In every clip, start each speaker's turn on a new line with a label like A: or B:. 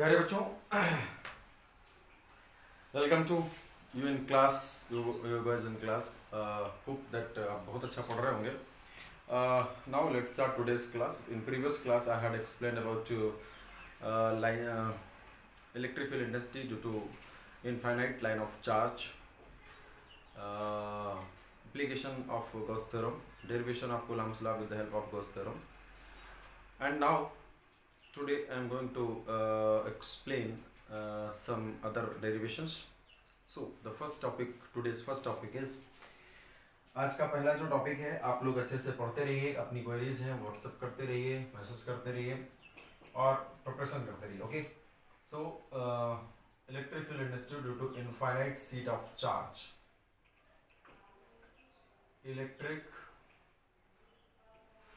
A: प्यारे बच्चों, welcome to you in class, you guys in class. Hope that आप बहुत अच्छा पढ़ रहे होंगे। Now let's start today's class. In previous class I had explained about electric field intensity due to infinite line of charge, application of Gauss theorem, derivation of Coulomb's law with the help of Gauss theorem. And now today I am going to explain some other derivations. So the first topic, today's first topic is, आज का पहला जो topic है, आप लोग अच्छे से पढ़ते रहिए, अपनी क्वेरीज हैं व्हाट्सएप करते रहिए, मैसेज करते रहिए और प्रिपरेशन करते रहिए। Okay, so electric field industry due to infinite sheet of charge. Electric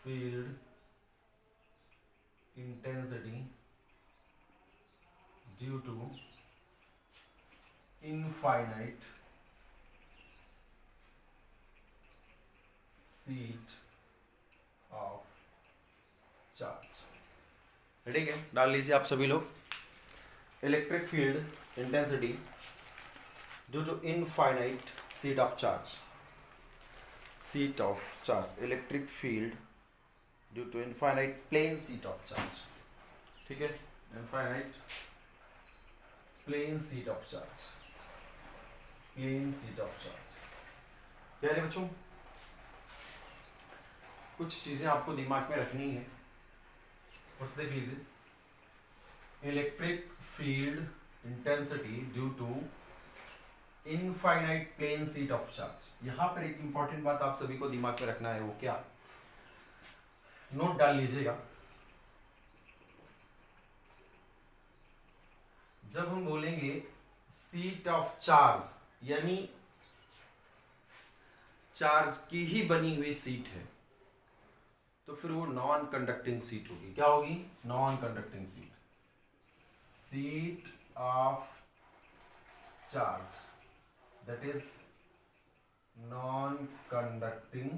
A: field intensity due to infinite seat of charge। ठीक है, डाल लीजिए आप सभी लोग। Electric field intensity due to infinite sheet of charge. Sheet of charge, electric field due to infinite plane sheet of charge. ठीक है, infinite plane sheet of charge, plane sheet of charge. प्यारे बच्चों, कुछ चीजें आपको दिमाग में रखनी है। बस देख लीजिए, electric field intensity due to infinite plane sheet of charge. यहां पर एक इंपॉर्टेंट बात आप सभी को दिमाग में रखना है, वो क्या, नोट डाल लीजिएगा। जब हम बोलेंगे सीट ऑफ चार्ज, यानी चार्ज की ही बनी हुई सीट है, तो फिर वो नॉन कंडक्टिंग सीट होगी। क्या होगी? Non conducting seat. Seat of charge that is non conducting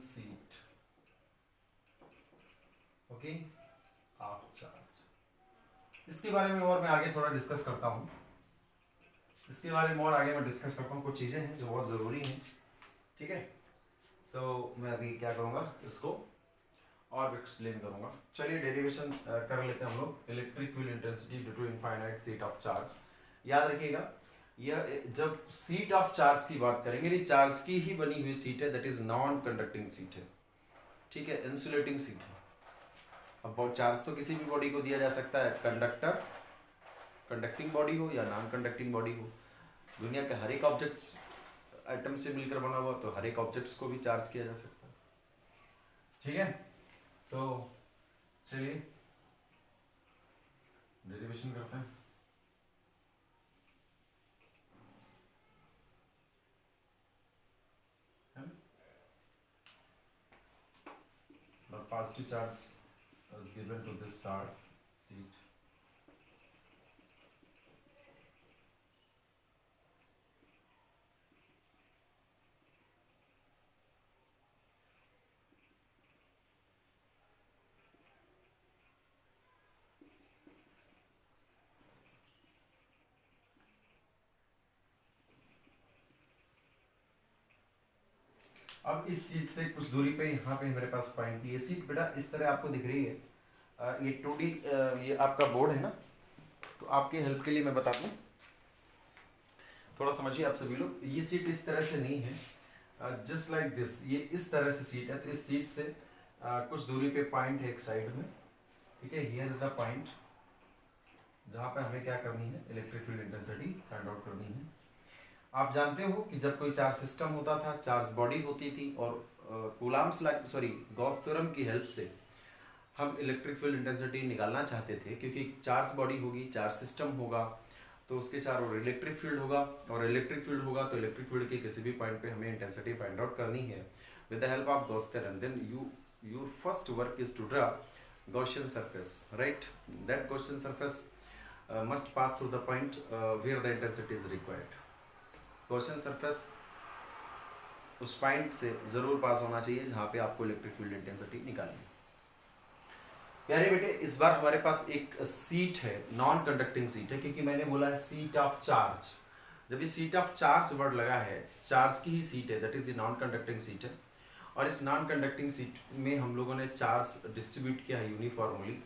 A: sheet, okay, of charge. इसके बारे में और मैं आगे थोड़ा डिस्कस करता हूं। इसके बारे में और आगे मैं डिस्कस करता हूं। कुछ चीजें हैं जो बहुत जरूरी हैं। ठीक है, सो मैं अभी क्या करूंगा, इसको और एक्सप्लेन करूंगा। चलिए डेरिवेशन कर लेते हैं हम लोग। Electric field intensity due to infinite sheet of charge. याद रखिएगा, यह जब सीट ऑफ चार्ज की बात करेंगे, यानी चार्ज की ही बनी हुई सीट है, that is non conducting sheet है। ठीक है, इंसुलेटिंग सीट है। अब चार्ज तो किसी भी बॉडी को दिया जा सकता है, कंडक्टर, कंडक्टिंग बॉडी हो या नॉन कंडक्टिंग बॉडी हो। दुनिया के हर एक ऑब्जेक्ट एटम से मिलकर बना हुआ, तो हर एक ऑब्जेक्ट्स को भी चार्ज किया जा सकता है। ठीक है, सो चलिए डेरिवेशन करते हैं। Positive charge is given to this seat. अब इस सीट से कुछ दूरी पे यहाँ पे मेरे पास पॉइंट भी। ये सीट बेटा इस तरह आपको दिख रही है। ये 2D ये आपका बोर्ड है ना, तो आपके हेल्प के लिए मैं बता दूँ, थोड़ा समझिए आप सभी लोग। ये सीट इस तरह से नहीं है, जस्ट लाइक दिस। ये इस तरह से सीट है, तो इस सीट से कुछ दूरी पे पॉइंट है एक साइड में। ठीक है, हियर इज द पॉइंट जहाँ पे हमें क्या करनी है, electric field intensity find out करनी है। आप जानते हो कि जब कोई चार्ज सिस्टम होता था, चार्ज बॉडी होती थी, और कूलम्ब्स गॉस थ्योरम की हेल्प से हम इलेक्ट्रिक फील्ड इंटेंसिटी निकालना चाहते थे, क्योंकि चार्ज बॉडी होगी, चार्ज सिस्टम होगा, तो उसके चारों ओर इलेक्ट्रिक फील्ड होगा, और इलेक्ट्रिक फील्ड होगा तो इलेक्ट्रिक फील्ड के किसी भी पॉइंट पे हमें इंटेंसिटी फाइंड आउट करनी है with the help of Gauss theorem. Then your first work is to draw Gaussian surface, right? That Gaussian surface must pass through the point where the intensity is required. Gaussian surface उस point से ज़रूर पास होना चाहिए जहाँ पे आपको electric field intensity निकालनी है। प्यारे बेटे, इस बार हमारे पास एक सीट है, नॉन कंडक्टिंग सीट है, क्योंकि मैंने बोला है सीट ऑफ चार्ज। जब ये सीट ऑफ चार्ज वर्ड लगा है, चार्ज की ही सीट है, that is non conducting sheet है। और इस नॉन कंडक्टिंग सीट में हम लोगों ने चार्ज डिस्ट्रीब्यूट किया है यूनिफॉर्मली।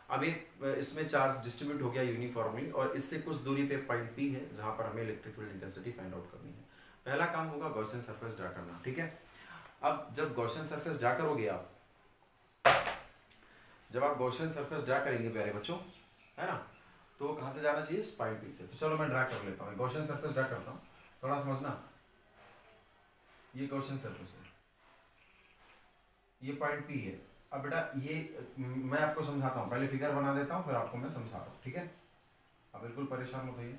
A: अब एक इसमें चार्ज डिस्ट्रीब्यूट हो गया यूनिफॉर्मली, और इससे कुछ दूरी पे पॉइंट पी है जहाँ पर हमें electric field intensity find out करनी है। पहला काम होगा गॉसियन सरफेस ड्रा करना, ठीक है। अब जब गॉसियन सरफेस ड्रा करोगे आप, जब आप गॉसियन सरफेस ड्रा करेंगे प्यारे बच्चों, है ना, तो वो कहाँ से जाना चाहिए, इस पॉइंट पी से। तो चलो मैं ड्रा कर लेता हूँ, गॉसियन सरफेस ड्रा करता हूँ, थोड़ा समझना। ये गॉसियन सरफेस है, ये पॉइंट पी है। अब बेटा ये मैं आपको समझाता हूँ, पहले फिगर बना देता हूँ, फिर आपको मैं समझा रहा हूँ, ठीक है। अब बिल्कुल परेशान मत होइए।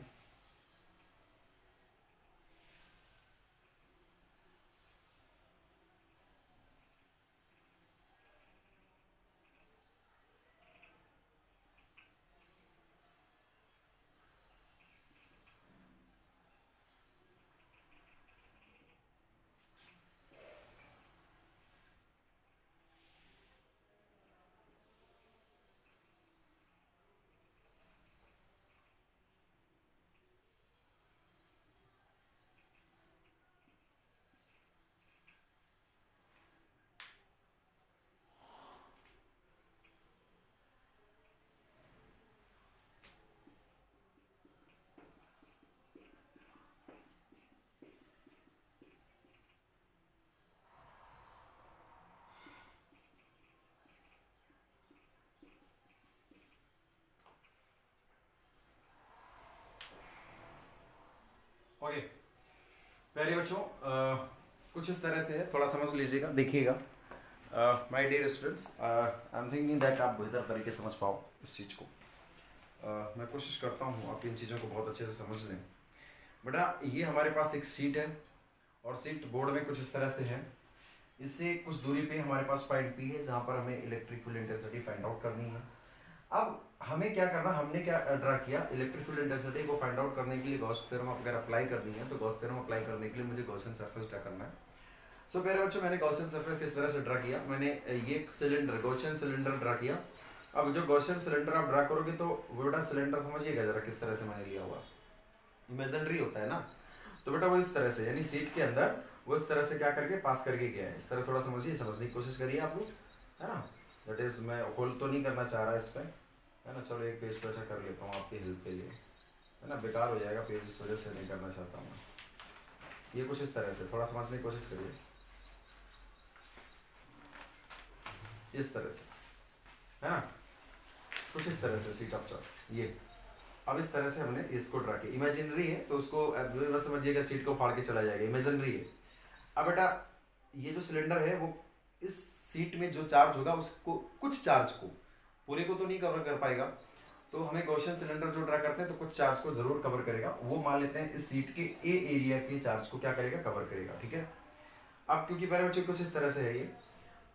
A: ओके प्यारे बच्चों, कुछ इस तरह से है, थोड़ा समझ लीजिएगा, देखिएगा। My dear students, I am thinking that आप बेहतर तरीके से समझ पाओ इस चीज़ को। मैं कोशिश करता हूँ आप इन चीज़ों को बहुत अच्छे से समझ लें। बेटा ये हमारे पास एक सीट है, और सीट बोर्ड में कुछ इस तरह से है। इससे कुछ दूरी पे हमारे पास पॉइंट पी है जहाँ पर हमें electric field intensity find out करनी है। अब हमें क्या करना, हमने क्या ड्रा किया, इलेक्ट्रिक फील्ड इंटेंसिटी को फाइंड आउट करने के लिए गॉस थ्योरम अगर अप्लाई करनी है, तो गॉस थ्योरम अप्लाई करने के लिए मुझे गॉसियन सरफेस ड्रा करना है। सो प्यारे बच्चों, मैंने गॉसियन सरफेस किस तरह से ड्रा किया, मैंने ये एक सिलेंडर, गॉसियन सिलेंडर ड्रा किया। अब जो गॉसियन सिलेंडर आप ड्रा करोगे तो वो बेटा सिलेंडर समझिएगा जरा किस तरह से मैंने लिया हुआ, इमेजिनरी होता है ना, तो बेटा वो इस तरह से, यानी सीट के अंदर वो इस तरह से क्या करके पास करके गया है। इस तरह थोड़ा समझिए, समझने की कोशिश करिए आप लोग, है ना। दैट इज मैं होल्ड तो नहीं करना चाह रहा इस पर, है ना। चलो एक पेज पर ऐसा कर लेता हूँ आपकी हेल्प के लिए, है ना, बेकार हो जाएगा पेज, इस वजह से नहीं करना चाहता हूँ मैं। ये कुछ इस तरह से, थोड़ा समझने की कोशिश करिए, इस तरह से, है ना, कुछ इस तरह से सीट ऑफ चार्ज ये। अब इस तरह से हमने इसको ड्रा किया, इमेजिनरी है तो उसको बस समझिएगा, सीट को फाड़ के चला जाएगा, इमेजिनरी है। अब बेटा ये जो सिलेंडर है वो इस सीट में जो चार्ज होगा उसको, कुछ चार्ज को, पूरे को तो नहीं कवर कर पाएगा, तो हमें गॉसियन सिलेंडर जो ड्रा करते हैं तो कुछ चार्ज को जरूर कवर करेगा। वो मान लेते हैं इस सीट के ए एरिया के चार्ज को क्या करेगा, कवर करेगा, ठीक है। अब क्योंकि पहले बच्चे कुछ इस तरह से है ये,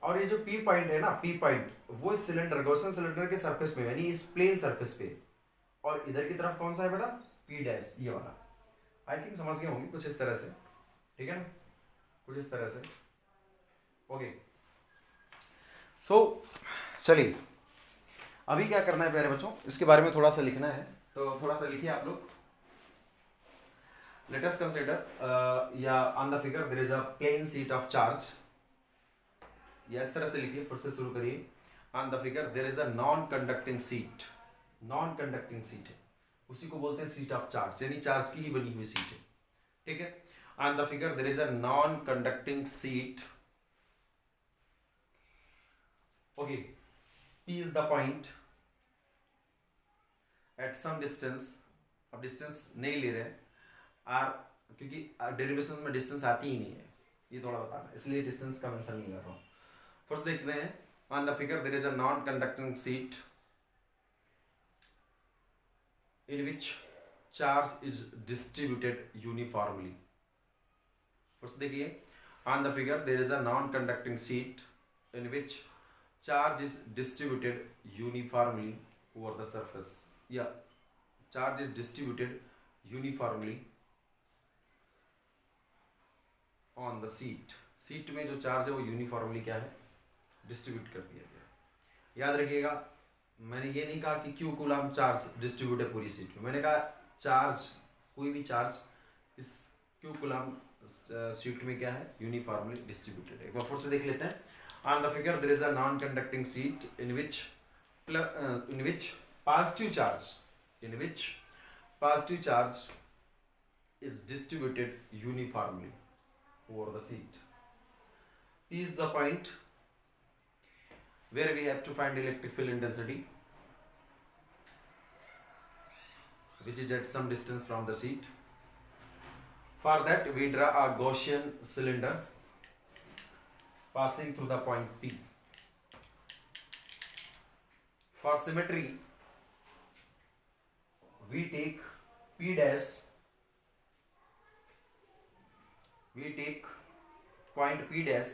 A: और ये जो पी पॉइंट है ना, पी पॉइंट वो इस सिलेंडर, गॉसियन सिलेंडर के सरफेस में, यानी इस प्लेन सरफेस पे, और इधर की तरफ कौन सा है बेटा, पी डैश, ये वाला। आई थिंक समझ गए होंगे कुछ इस तरह से, ठीक है ना, कुछ इस तरह से। ओके सो चलिए अभी क्या करना है प्यारे बच्चों, इसके बारे में थोड़ा सा लिखना है, तो थोड़ा सा लिखिए आप लोग। लेट अस कंसीडर या on the figure there is a plane sheet of charge, या इस तरह से लिखिए, फिर से शुरू करिए। On the figure there is a non conducting sheet, non conducting sheet है, उसी को बोलते हैं सीट ऑफ चार्ज, यानी चार्ज की ही बनी हुई सीट है, ठीक है। On the figure there is a non conducting sheet, okay, P is the point at some distance, अब डिस्टेंस नहीं ले रहे हैं आर, क्योंकि डेरिवेशन में डिस्टेंस आती ही नहीं है, ये थोड़ा बताना, इसलिए डिस्टेंस का मेंशन नहीं कर रहा हूँ। फर्स्ट देखते हैं, on the figure there is a non conducting sheet in which charge is distributed uniformly. First देखिए, on the figure there is a non conducting sheet in which charge is distributed uniformly over the surface, yeah, charge is distributed uniformly on the seat, seat में जो charge है वो uniformly क्या है, distribute कर दिया गया। याद रखिएगा, मैंने ये नहीं कहा कि क्यू कूलम चार्ज डिस्ट्रीब्यूट है पूरी सीट में, मैंने कहा चार्ज, कोई भी चार्ज इस क्यू कूलम सीट में क्या है, यूनिफॉर्मली डिस्ट्रीब्यूटेड है। एक बार फिर से देख लेते हैं। On the figure there is a non conducting sheet in which positive charge, in which positive charge is distributed uniformly over the seat. P is the point where we have to find electric field intensity, which is at some distance from the seat. For that we draw a Gaussian cylinder passing through the point P. For symmetry we take P dash, we take point P dash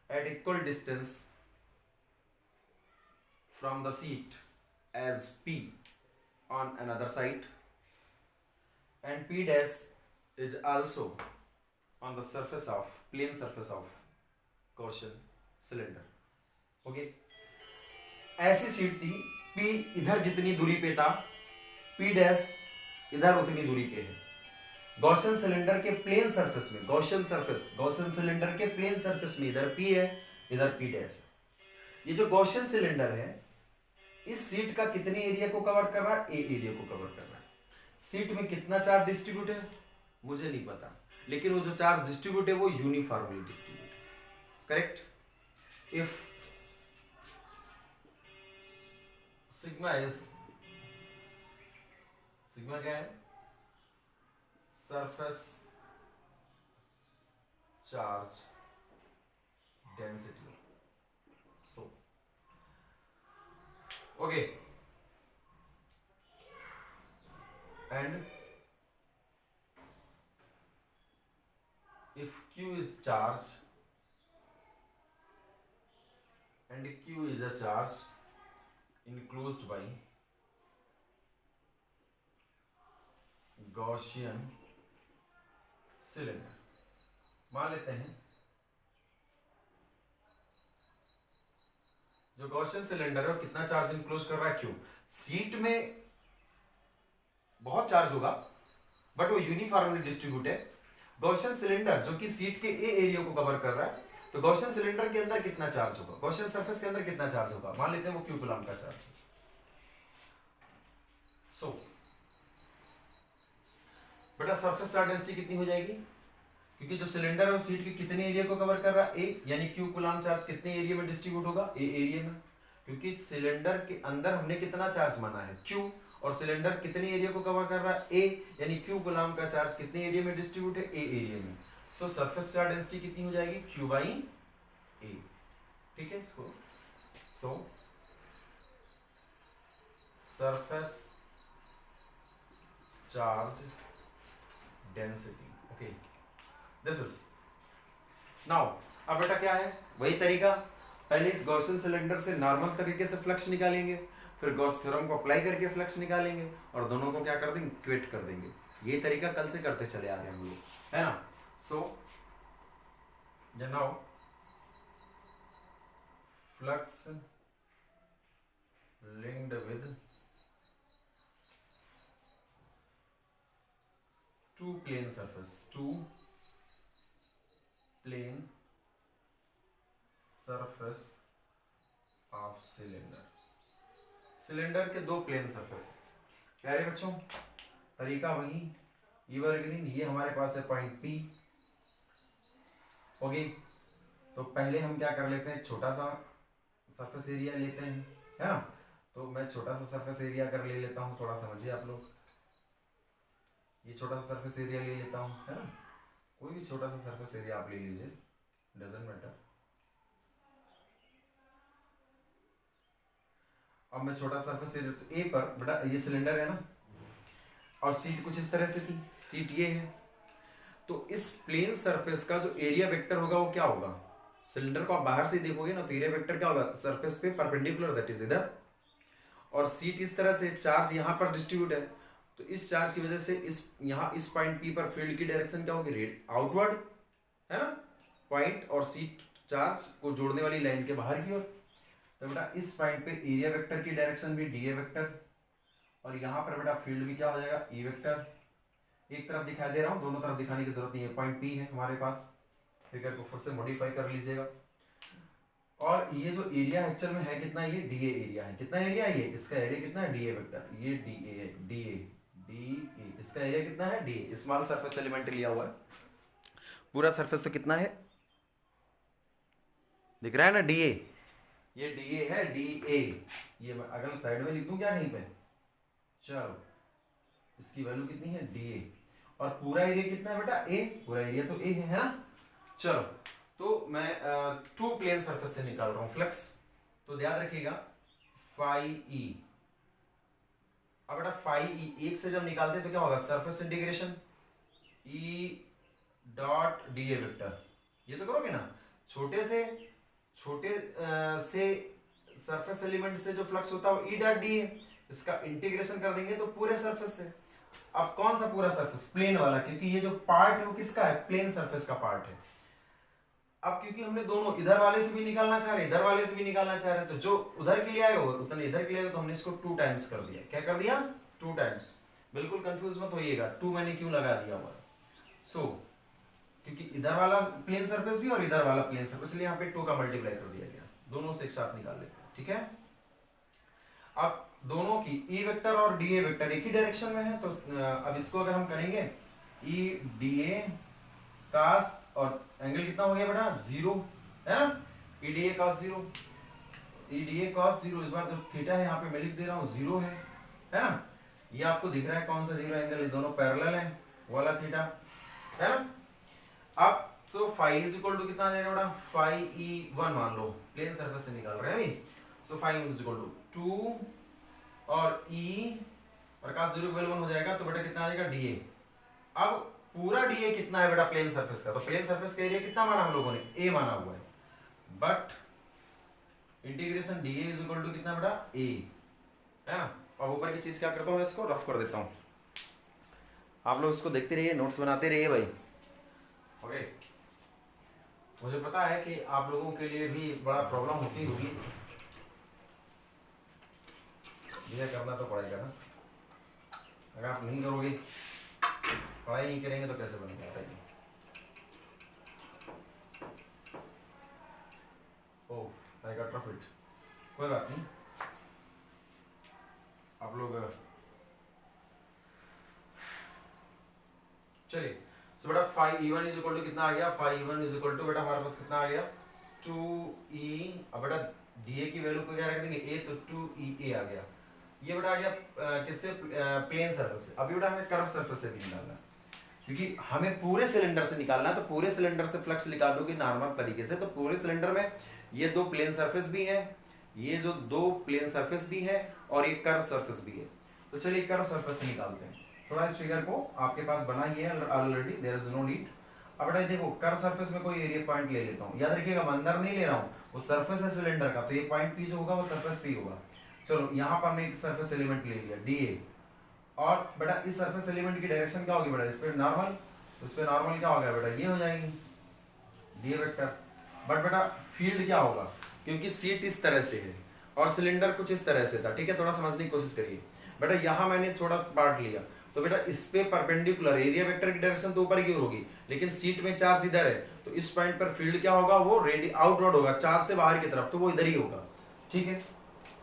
A: at equal distance from the seat as P on another side, and P dash is also on the surface of plane surface of Gaussian cylinder. Okay, ऐसी seat थी, P इधर जितनी दूरी पे था, P dash इधर उतनी दूरी पे है। गॉसियन सिलेंडर के प्लेन सरफेस में, गॉसियन सिलेंडर के प्लेन सरफेस में इधर P है, इधर P डैश है। ये जो गॉसियन सिलेंडर है इस सीट का कितने एरिया को कवर कर रहा है, A एरिया को कवर कर रहा है। सीट में कितना चार्ज डिस्ट्रीब्यूट है मुझे नहीं पता, लेकिन वो जो चार्ज डिस्ट्रीब्यूट है वो यूनिफॉर्मली डिस्ट्रीब्यूट है। करेक्ट। इफ सिग्मा क्या है, surface charge density. So okay, and if Q is charge and Q is a charge enclosed by Gaussian cylinder, मान लेते हैं जो गॉसियन सिलेंडर है वो कितना चार्ज इनक्लोज कर रहा है, Q। सीट में बहुत चार्ज होगा बट वो यूनिफॉर्मली डिस्ट्रीब्यूट है। गॉसियन सिलेंडर जो कि सीट के ए एरिया को कवर कर रहा है, तो गॉसियन सिलेंडर के अंदर कितना चार्ज होगा, गॉसियन सरफेस के अंदर कितना चार्ज होगा, मान लेते हैं वो क्यू कूलम का चार्ज है। सो बेटा सरफेस चार्ज डेंसिटी कितनी हो जाएगी, क्योंकि जो सिलेंडर है वो सीट के कितने एरिया को कवर कर रहा है, ए, यानी क्यू कूलम चार्ज कितने एरिया में डिस्ट्रीब्यूट होगा, ए एरिया में। क्योंकि सिलेंडर के अंदर हमने कितना चार्ज माना है, क्यू, और सिलेंडर कितने एरिया को कवर कर रहा है, ए, यानी क्यू कूलम का चार्ज कितने एरिया में डिस्ट्रीब्यूट है, ए एरिया में। सो सरफेस चार्ज डेंसिटी कितनी हो जाएगी, क्यू बाई ए। ठीक है इसको। सो surface charge density, okay, this is now. अब बेटा क्या है, वही तरीका, पहले इस गॉसियन सिलेंडर से नॉर्मल तरीके से फ्लक्स निकालेंगे, फिर गॉस थ्योरम को अप्लाई करके फ्लक्स निकालेंगे और दोनों को क्या कर देंगे, इक्वेट कर देंगे। ये तरीका कल से करते चले आ रहे हैं हम लोग, है ना। So now flux linked with two plane surface, two plane surface of cylinder, cylinder के दो प्लेन सरफेस। प्यारे बच्चों तरीका वही एवरग्रीन, ये हमारे पास है पॉइंट P। ओके, तो पहले हम क्या कर लेते हैं, छोटा सा सरफेस एरिया लेते हैं, है ना। तो मैं छोटा सा सरफेस एरिया कर ले लेता हूँ, थोड़ा समझिए आप लोग। ये छोटा सा सरफेस एरिया ले लेता हूँ, है ना। कोई भी छोटा सा सरफेस एरिया आप ले लीजिए, डजंट मैटर। अब मैं छोटा सरफेस एरिया तो ए पर, बेटा ये सिलेंडर है ना, और सीट कुछ इस तरह से थी, सीट ये है, तो इस प्लेन सरफेस का जो एरिया वेक्टर होगा वो क्या होगा, सिलेंडर को आप बाहर से देखोगे ना तो एरिया वेक्टर क्या होगा, सरफेस पे परपेंडिकुलर, दैट इज इधर, और सीट इस तरह से, चार्ज यहाँ पर डिस्ट्रीब्यूट है, तो इस चार्ज की वजह से इस यहाँ इस पॉइंट पी पर फील्ड की डायरेक्शन क्या होगी, रेड आउटवर्ड, है ना, पॉइंट और सी चार्ज को जोड़ने वाली लाइन के बाहर की ओर। तो बेटा इस पॉइंट पे एरिया वेक्टर की डायरेक्शन भी डी ए वेक्टर, और यहाँ पर बेटा फील्ड भी क्या हो जाएगा, ई वेक्टर। एक तरफ दिखाई दे रहा हूँ, दोनों तरफ दिखाने की जरूरत नहीं है, पॉइंट पी है हमारे पास, फिगर को फिर से मॉडिफाई कर लीजिएगा। और ये जो एरिया एक्चुअल में है कितना, ये डी ए एरिया है, कितना एरिया है ये, इसका एरिया कितना है, डी ए वेक्टर, ये डी ए है, डी ए, इसका एरिया कितना है, D A, small surface element लिया हुआ है, पूरा सरफेस तो कितना है, दिख रहा है ना, डी ए, ये डी ए है, डी ए, ये मैं अगल साइड में लिख दूं क्या कहीं पे, चलो इसकी वैल्यू कितनी है, डी ए, और पूरा एरिया कितना है बेटा, ए, पूरा एरिया तो ए है ना। चलो तो मैं टू प्लेन सरफेस से निकाल रहा हूं फ्लक्स, तो याद रखिएगा फाई ई। अब बेटा फाई ई एक से जब निकालते हैं तो क्या होगा, surface integration E dot d A vector, ये तो करोगे ना, छोटे से सरफेस एलिमेंट से जो फ्लक्स होता है वो ई डॉट डी ए, इसका इंटीग्रेशन कर देंगे तो पूरे सरफेस से। अब कौन सा पूरा सरफेस, प्लेन वाला, क्योंकि ये जो पार्ट है वो किसका है, प्लेन सरफेस का पार्ट है। अब क्योंकि हमने दोनों इधर वाले से भी निकालना चाह रहे, इधर वाले से भी निकालना चाह रहे, तो जो उधर के लिए आएगा उतना इधर के लिए आएगा, तो हमने इसको 2 टाइम्स कर दिया, क्या कर दिया, 2 टाइम्स। बिल्कुल कंफ्यूज मत होइएगा, 2 मैंने क्यों लगा दिया हुआ, सो क्योंकि इधर वाला प्लेन सरफेस भी और इधर वाला प्लेन सरफेस, इसलिए यहाँ पे 2 का मल्टीप्लाई कर दिया गया, दोनों से एक साथ निकाल लेते हैं, ठीक है। अब दोनों की ई वेक्टर और डी ए वेक्टर एक ही डायरेक्शन में है, तो अब इसको अगर हम करेंगे ई डी ए कास, और एंगल कितना हो गया बेटा, 0 है ना, ई डी ए कास 0, ई डी ए कास 0, इस बार जो थीटा है यहाँ पे मैं लिख दे रहा हूँ 0 है ना, ये आपको दिख रहा है कौन सा 0 एंगल, ये दोनों पैरेलल है वाला थीटा, है ना। अब तो फाई इज इक्वल टू कितना आ जाएगा बेटा, फाई ई 1 मान लो, प्लेन सरफेस से निकाल रहे हैं अभी, so phi is equal to 2 और ई और कास 0 इक्वल 1 हो जाएगा, तो बेटा कितना आ जाएगा, डी ए। अब पूरा डी ए कितना है बेटा प्लेन सरफेस का, तो प्लेन सरफेस का एरिया कितना माना हम लोगों ने, ए माना हुआ है, but integration d A is equal to कितना बेटा, ए, है ना। अब ऊपर की चीज क्या करता हूँ, इसको रफ कर देता हूँ, आप लोग इसको देखते रहिए, नोट्स बनाते रहिए भाई, ओके। मुझे पता है कि आप लोगों के लिए भी बड़ा प्रॉब्लम होती होगी, ये करना तो पड़ेगा ना, अगर आप नहीं करोगे, पढ़ाई नहीं करेंगे तो कैसे बनेगा बताइए। Oh I got rough it, कोई बात नहीं, आप लोग चलिए। सो बेटा phi E one is equal to कितना आ गया, phi E one is equal to बेटा हमारे पास कितना आ गया, 2e, अब बेटा डी ए की वैल्यू को क्या रख देंगे, ए, तो 2e आ गया, ये बेटा आ गया किससे, प्लेन सरफेस से। अभी बेटा हमें कर्व सरफेस से भी निकालना है, क्योंकि हमें पूरे सिलेंडर से निकालना है, तो पूरे सिलेंडर से फ्लक्स निकालोगे नॉर्मल तरीके से, तो पूरे सिलेंडर में ये 2 प्लेन सरफेस भी है, ये जो 2 प्लेन सरफेस भी है और एक कर्व सरफेस भी है, तो चलिए कर्व सरफेस से निकालते हैं। थोड़ा इस फिगर को आपके पास बना ही है already, there is no need. अब बेटा देखो कर्व सरफेस में कोई एरिया पॉइंट ले लेता हूँ, याद रखिएगा मैं अंदर नहीं ले रहा हूँ, वो सरफेस है सिलेंडर का, तो ये पॉइंट पी जो होगा वो सरफेस पी होगा। चलो यहाँ पर हमने एक सरफेस एलिमेंट ले लिया डी ए, और बेटा इस सरफेस एलिमेंट की डायरेक्शन क्या होगी बेटा, इस पे नॉर्मल, तो इस पे नॉर्मल क्या हो गया बेटा, ये हो जाएगी डी ए वेक्टर। बट बेटा फील्ड क्या होगा, क्योंकि सीट इस तरह से है और सिलेंडर कुछ इस तरह से था, ठीक है, थोड़ा समझने की कोशिश करिए बेटा। यहाँ मैंने थोड़ा पार्ट लिया, तो बेटा इस पे परपेंडिकुलर एरिया वेक्टर की डायरेक्शन तो ऊपर की ओर होगी, लेकिन सीट में चार्ज इधर है, तो इस पॉइंट पर फील्ड क्या होगा, वो रेडी आउटवर्ड होगा, चार्ज से बाहर की तरफ, तो वो इधर ही होगा, ठीक है।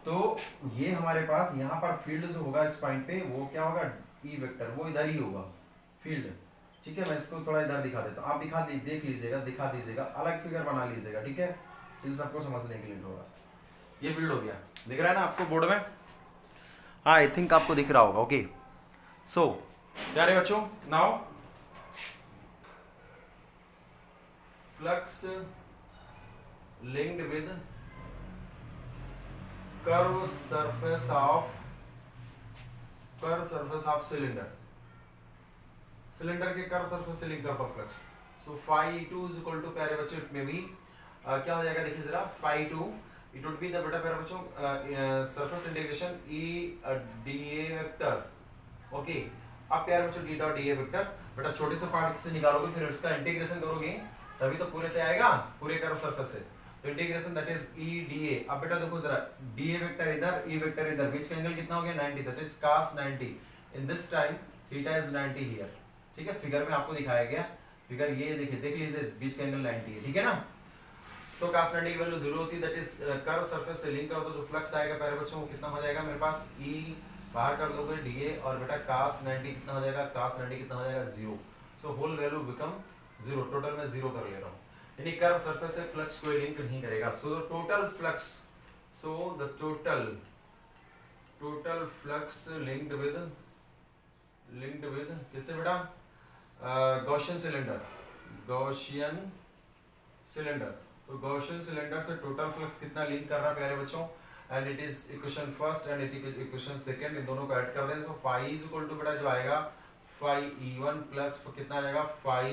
A: तो ये हमारे पास यहाँ पर फील्ड जो होगा इस पॉइंट पे, वो क्या होगा, ई वेक्टर, वो इधर ही होगा फील्ड, ठीक है। मैं इसको थोड़ा इधर दिखा देता हूँ, आप देख लीजिएगा, दिखा दीजिएगा, अलग फिगर बना लीजिएगा, ठीक है, इन सबको समझने के लिए थोड़ा सा। ये फील्ड हो गया, दिख रहा है ना आपको बोर्ड में, हाँ आई थिंक आपको दिख रहा होगा, ओके। सो प्यारे बच्चों, now flux linked with curve surface of cylinder के कर्व सरफेस से लिंक कर flux. So phi two is equal to, प्यारे बच्चों इट में भी क्या हो जाएगा, देखिए जरा, phi two it would be the बेटा प्यारे बच्चों surface integration E d A vector okay, अब प्यारे बच्चों d dot d A vector, बेटा छोटे से पार्ट से निकालोगे फिर उसका इंटीग्रेशन करोगे तभी तो पूरे से आएगा, पूरे कर्व सरफेस से। तो integration that is E d ए। अब बेटा देखो जरा, डी ए वेक्टर इधर, ई वेक्टर इधर, बीच का एंगल कितना हो गया 90, that is cos 90। In this time theta is 90 here, ठीक है, फिगर में आपको दिखाया गया, फिगर ये देखिए, देख लीजिए बीच का एंगल 90 है, ठीक है ना। सो cos 90 की वैल्यू 0 होती है, दैट इज कर्व सरफेस से लिंक करो तो जो फ्लक्स आएगा प्यारे बच्चों वो कितना हो जाएगा मेरे पास, ई बाहर कर दोगे डीए, और बेटा cos 90 कितना हो जाएगा, cos 90 कितना हो जाएगा 0। So whole value become 0, total में 0 कर ले रहा हूँ, यानी कर्व सरफेस से फ्लक्स कोई लिंक नहीं करेगा। So total flux, so the total flux linked with किससे बेटा, गॉसियन सिलेंडर, गॉसियन सिलेंडर। तो गॉसियन सिलेंडर से टोटल फ्लक्स कितना लिंक कर रहा है प्यारे बच्चों, and it is equation first and it is equation second, इन दोनों को ऐड कर दें तो फाई इज इक्वल टू बेटा जो आएगा फाई E1 प्लस कितना आ जाएगा फाई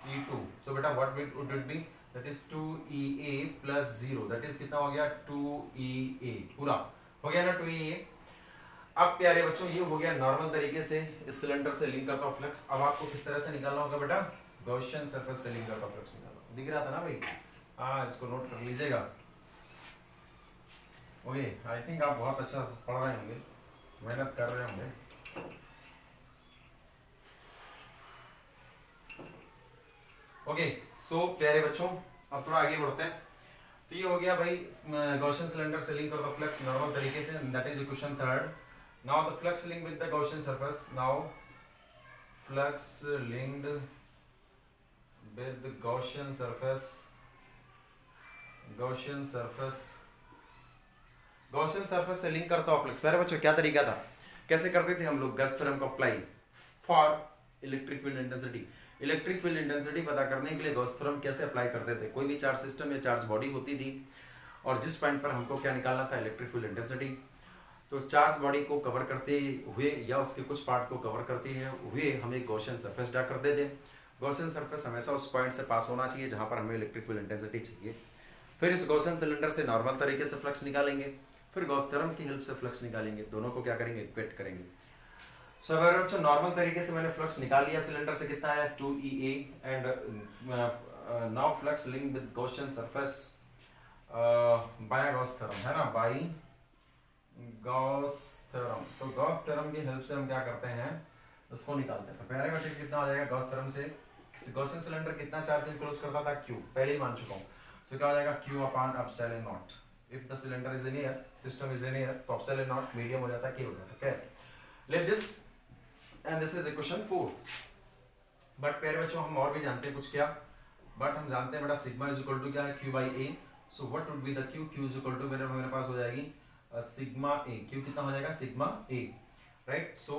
A: E2। सो बेटा what would it be, that is 2EA plus 0, that is कितना हो गया 2EA, पूरा हो गया ना 2EA। अब प्यारे बच्चों ये हो गया नॉर्मल तरीके से इस सिलेंडर से लिंक करता फ्लक्स। अब आपको किस तरह से निकालना होगा बेटा, गॉसियन सरफेस से लिंक करता फ्लक्स निकालना, दिख रहा था ना भाई, हाँ इसको नोट कर लीजिएगा। ओके, आई थिंक आप बहुत अच्छा पढ़ रहे होंगे, मेहनत कर रहे होंगे। ओके, सो प्यारे बच्चों अब थोड़ा आगे बढ़ते हैं। तो ये हो गया भाई गॉसियन सिलेंडर से लिंक करता फ्लक्स नॉर्मल तरीके से, that is equation third. Now the flux link with the Gaussian surface, now flux linked with Gaussian surface, Gaussian surface से लिंक करता हुआ फ्लक्स। प्यारे बच्चों क्या तरीका था, कैसे करते थे हम लोग, गॉस थ्योरम को apply for electric field intensity. Electric field intensity पता करने के लिए गॉस थ्योरम कैसे अप्लाई करते थे, कोई भी चार्ज सिस्टम या चार्ज बॉडी होती थी और जिस पॉइंट पर हमको क्या निकालना था, इलेक्ट्रिक फील्ड इंटेंसिटी। तो चार्ज बॉडी को कवर करते हुए या उसके कुछ पार्ट को कवर करते हुए हमें गॉसियन सरफेस ड्रा करते थे। गॉसियन सरफेस हमेशा उस पॉइंट से पास होना चाहिए जहां पर हमें इलेक्ट्रिक फील्ड इंटेंसिटी चाहिए। फिर इस गॉसियन सिलेंडर से नॉर्मल तरीके से फ्लक्स निकालेंगे, फिर गॉस थ्योरम की हेल्प से फ्लक्स निकालेंगे, दोनों को क्या करेंगे, इक्वेट करेंगे। सो अगर बच्चों नॉर्मल तरीके से मैंने फ्लक्स निकाल लिया सिलेंडर से, कितना आया 2EA, and now flux link with Gaussian surface by Gauss theorem, है ना, बाय गॉस थ्योरम। तो गॉस थ्योरम की हेल्प से हम क्या करते हैं, उसको निकालते हैं। प्यारे बच्चे कितना आ जाएगा गॉस थ्योरम से, गॉसियन सिलेंडर कितना चार्ज इनक्लोज करता था, Q, पहले ही मान चुका हूँ। सो क्या हो जाएगा Q upon epsilon not. If the cylinder is in air, system is in air, तो एप्सिलॉन नॉट मीडियम हो जाता है, K हो जाता है। Let this and this is equation 4। But प्यारे बच्चों हम और भी जानते हैं कुछ, क्या, बट हम जानते हैं बेटा सिग्मा इज इक्वल टू क्या है, Q by A। So what would be the Q, Q is equal to मेरे पास हो जाएगी सिग्मा A। Q कितना हो जाएगा, सिग्मा A, राइट। सो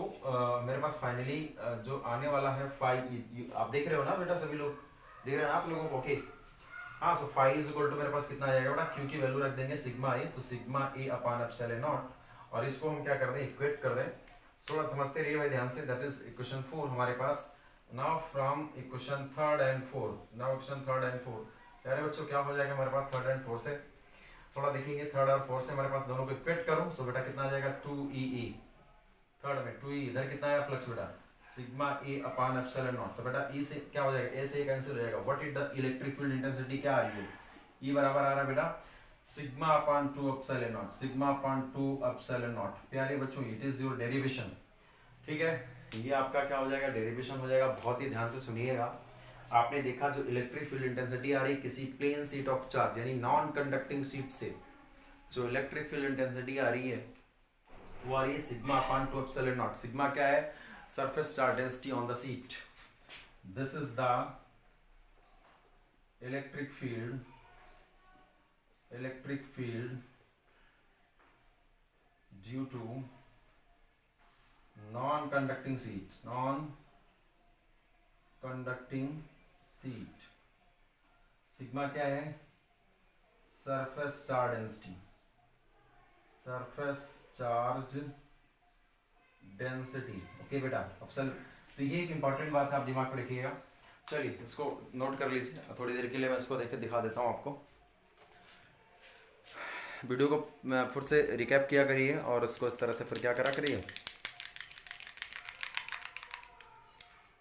A: मेरे पास फाइनली जो आने वाला है फाई, आप देख रहे हो ना बेटा, सभी लोग देख रहे हैं ना आप लोगों को, ओके हाँ। So phi is equal to मेरे पास कितना आ जाएगा बेटा, Q की वैल्यू रख देंगे सिग्मा A, तो sigma A upon epsilon not, और इसको हम क्या कर दें, इक्वेट कर दें। थोड़ा समझते रहिए भाई ध्यान से, दैट इज इक्वेशन 4 हमारे पास। Now from equation third and fourth, now equation third and fourth, प्यारे बच्चों क्या हो जाएगा हमारे पास थर्ड एंड फोर्थ से, थोड़ा देखेंगे थर्ड और फोर्थ से हमारे पास दोनों को इक्वेट करूं। सो बेटा कितना आ जाएगा 2EA, थर्ड में 2E, इधर कितना आया फ्लक्स बेटा, sigma A upon epsilon not. तो बेटा E से क्या हो जाएगा, A से कैंसिल हो जाएगा। What is the electric field intensity, क्या आ रही है, E बराबर आ रहा है बेटा sigma upon 2 epsilon naught, sigma upon 2 epsilon not. प्यारे बच्चों इट इज योर डेरिवेशन, ठीक है, ये आपका क्या हो जाएगा, डेरिवेशन हो जाएगा। बहुत ही ध्यान से सुनिएगा। आपने देखा जो इलेक्ट्रिक फील्ड इंटेंसिटी आ रही है किसी प्लेन शीट ऑफ चार्ज यानी नॉन कंडक्टिंग शीट से, जो इलेक्ट्रिक फील्ड इंटेंसिटी आ रही है वो आ रही है sigma upon 2 epsilon naught. Sigma क्या है, surface charge density on the sheet. This is the electric field due to non-conducting sheet। Sigma क्या है, surface charge density, surface charge density, okay बेटा। तो ये एक इंपॉर्टेंट बात है, आप दिमाग में रखिएगा। चलिए इसको नोट कर लीजिए, थोड़ी देर के लिए मैं इसको देख के दिखा देता हूँ आपको। वीडियो को फिर से रिकैप किया करिए और इसको इस तरह से फिर क्या करा करिए,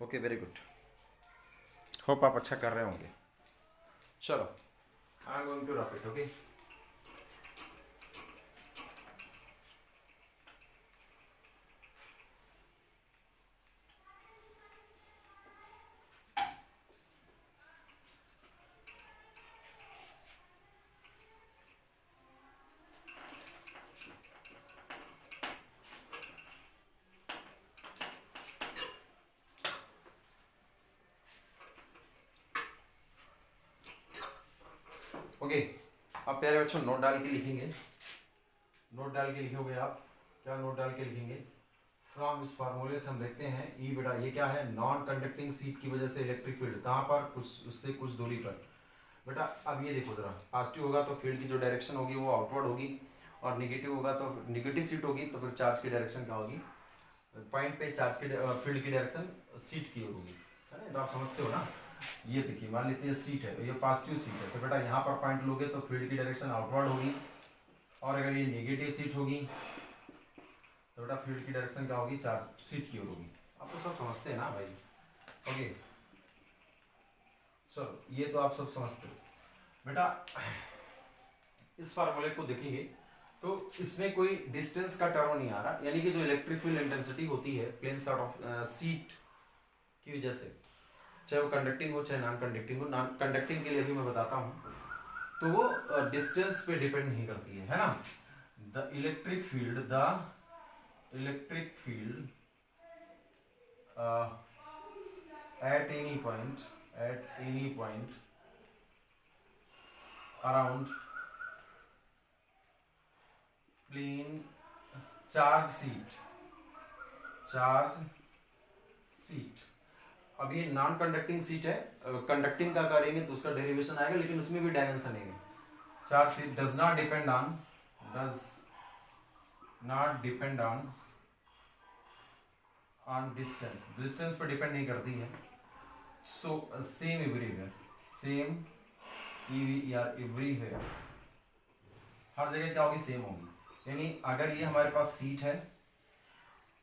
A: ओके, वेरी गुड, होप आप अच्छा कर रहे होंगे। चलो, I am going to rough it. Okay, okay, अब प्यारे बच्चों नोट डाल के लिखेंगे। नोट डाल के लिखोगे आप, क्या नोट डाल के लिखेंगे? फ्रॉम इस फार्मूले से हम देखते हैं ई बेटा ये क्या है, नॉन कंडक्टिंग सीट की वजह से इलेक्ट्रिक फील्ड कहाँ पर, कुछ उससे कुछ दूरी पर। बेटा अब ये देखो जरा, पॉजिटिव होगा तो फील्ड की जो डायरेक्शन होगी वो आउटवर्ड होगी, और निगेटिव होगा तो निगेटिव सीट होगी तो फिर चार्ज की डायरेक्शन क्या होगी, पॉइंट पे चार्ज की फील्ड की डायरेक्शन सीट की होगी, है ना? तो आप समझते हो ना। ये देखिए, मान लेते हैं सीट है, ये पॉजिटिव सीट है, तो बेटा यहाँ पर पॉइंट लोगे तो फील्ड की डायरेक्शन आउटवर्ड होगी, और अगर ये नेगेटिव सीट होगी तो बेटा फील्ड की डायरेक्शन क्या होगी, चार्ज सीट की ओर होगी। आप तो सब समझते हैं ना भाई। ओके, चलो ये तो आप सब समझते हो। बेटा इस फार्मूले को देखेंगे तो इसमें कोई डिस्टेंस का टर्म नहीं आ रहा, यानी कि जो इलेक्ट्रिक फील्ड इंटेंसिटी होती है प्लेन सॉर्ट ऑफ सीट की वजह से, चाहे वो कंडक्टिंग हो चाहे नॉन कंडक्टिंग हो, नॉन कंडक्टिंग के लिए भी मैं बताता हूँ, तो वो डिस्टेंस पे डिपेंड नहीं करती है ना। The electric field at any point around plane charge seat। अब ये नॉन कंडक्टिंग सीट है, कंडक्टिंग का करेंगे तो उसका डेरिवेशन आएगा, लेकिन उसमें भी डायमेंशन है। Charge seat does not depend on distance पर डिपेंड नहीं करती है। सो सेम एवरीवेयर, हर जगह क्या होगी, सेम होगी। यानी अगर ये हमारे पास सीट है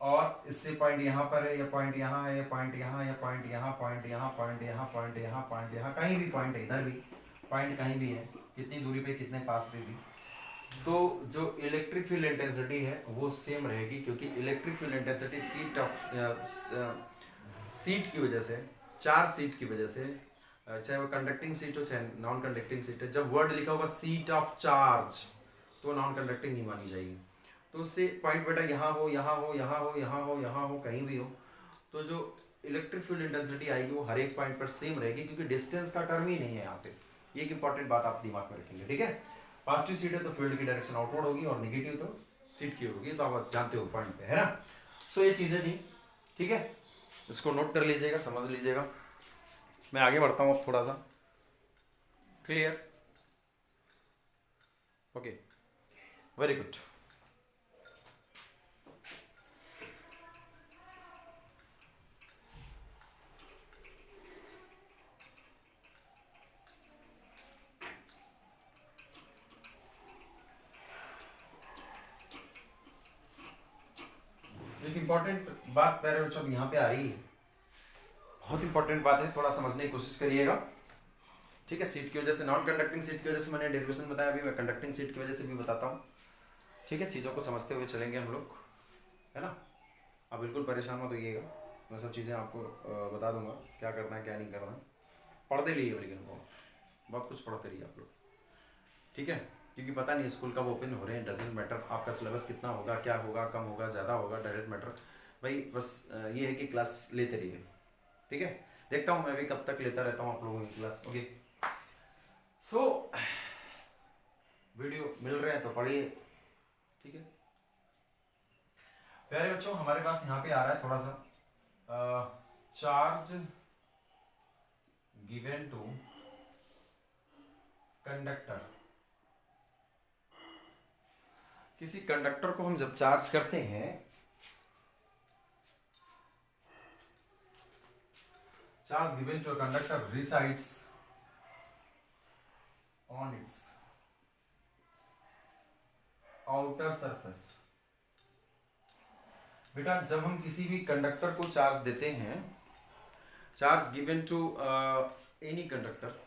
A: और इससे पॉइंट यहाँ पर है, या पॉइंट यहाँ है, या पॉइंट यहाँ, या पॉइंट यहाँ, पॉइंट यहाँ, पॉइंट यहाँ, पॉइंट यहाँ, पॉइंट यहाँ, कहीं भी पॉइंट है, इधर भी पॉइंट कहीं भी है, कितनी दूरी पे कितने पास पे भी, तो जो इलेक्ट्रिक फील्ड इंटेंसिटी है वो सेम रहेगी, क्योंकि इलेक्ट्रिक फील्ड इंटेंसिटी सीट की वजह से, चार्ज सीट की वजह से, चाहे वो कंडक्टिंग सीट हो चाहे नॉन कंडक्टिंग सीट है, जब वर्ड लिखा होगा सीट ऑफ चार्ज तो नॉन कंडक्टिंग नहीं मानी जाएगी। तो उससे पॉइंट बेटा यहाँ हो, यहाँ हो, यहाँ हो, यहाँ हो, यहाँ हो, कहीं भी हो, तो जो इलेक्ट्रिक फील्ड इंटेंसिटी आएगी वो हर एक पॉइंट पर सेम रहेगी, क्योंकि डिस्टेंस का टर्म ही नहीं है यहाँ पे। ये एक इंपॉर्टेंट बात आप दिमाग में रखेंगे, ठीक है। पॉजिटिव सीट है तो फील्ड की डायरेक्शन आउटवर्ड होगी, और नेगेटिव तो सीट की होगी, तो आप जानते हो पॉइंट पे, है ना। सो ये चीज़ें थी, ठीक है, इसको नोट कर लीजिएगा, समझ लीजिएगा। मैं आगे बढ़ता हूँ अब थोड़ा सा, क्लियर? Okay, very good. एक इंपॉर्टेंट बात मेरे बच्चों यहाँ पे आ रही है, बहुत इंपॉर्टेंट बात है, थोड़ा समझने की कोशिश करिएगा, ठीक है। सीट की वजह से, नॉन कंडक्टिंग सीट की वजह से मैंने डेरिवेशन बताया, अभी मैं कंडक्टिंग सीट की वजह से भी बताता हूँ, ठीक है। चीज़ों को समझते हुए चलेंगे हम लोग, है ना। आप बिल्कुल परेशान मत होइएगा, मैं सब चीज़ें आपको बता दूंगा क्या करना है क्या नहीं करना है। पढ़ते रहिए, लेकिन बहुत कुछ पढ़ते रहिए आप लोग, ठीक है, क्योंकि पता नहीं स्कूल कब ओपन हो रहे हैं, डजेंट मैटर, आपका सिलेबस कितना होगा, क्या होगा, कम होगा, ज़्यादा होगा, डायरेक्ट मैटर भाई, बस ये है कि क्लास लेते रहिए, ठीक है। देखता हूँ मैं भी कब तक लेता रहता हूँ आप लोगों की क्लास। ओके, सो वीडियो मिल रहे हैं तो पढ़िए, ठीक है। प्यारे बच्चों, हमारे पास यहाँ पे आ रहा है थोड़ा सा, चार्ज गिवन टू कंडक्टर। किसी कंडक्टर को हम जब चार्ज करते हैं, charge given to conductor resides on its outer surface। बेटा जब हम किसी भी कंडक्टर को चार्ज देते हैं charge given to any conductor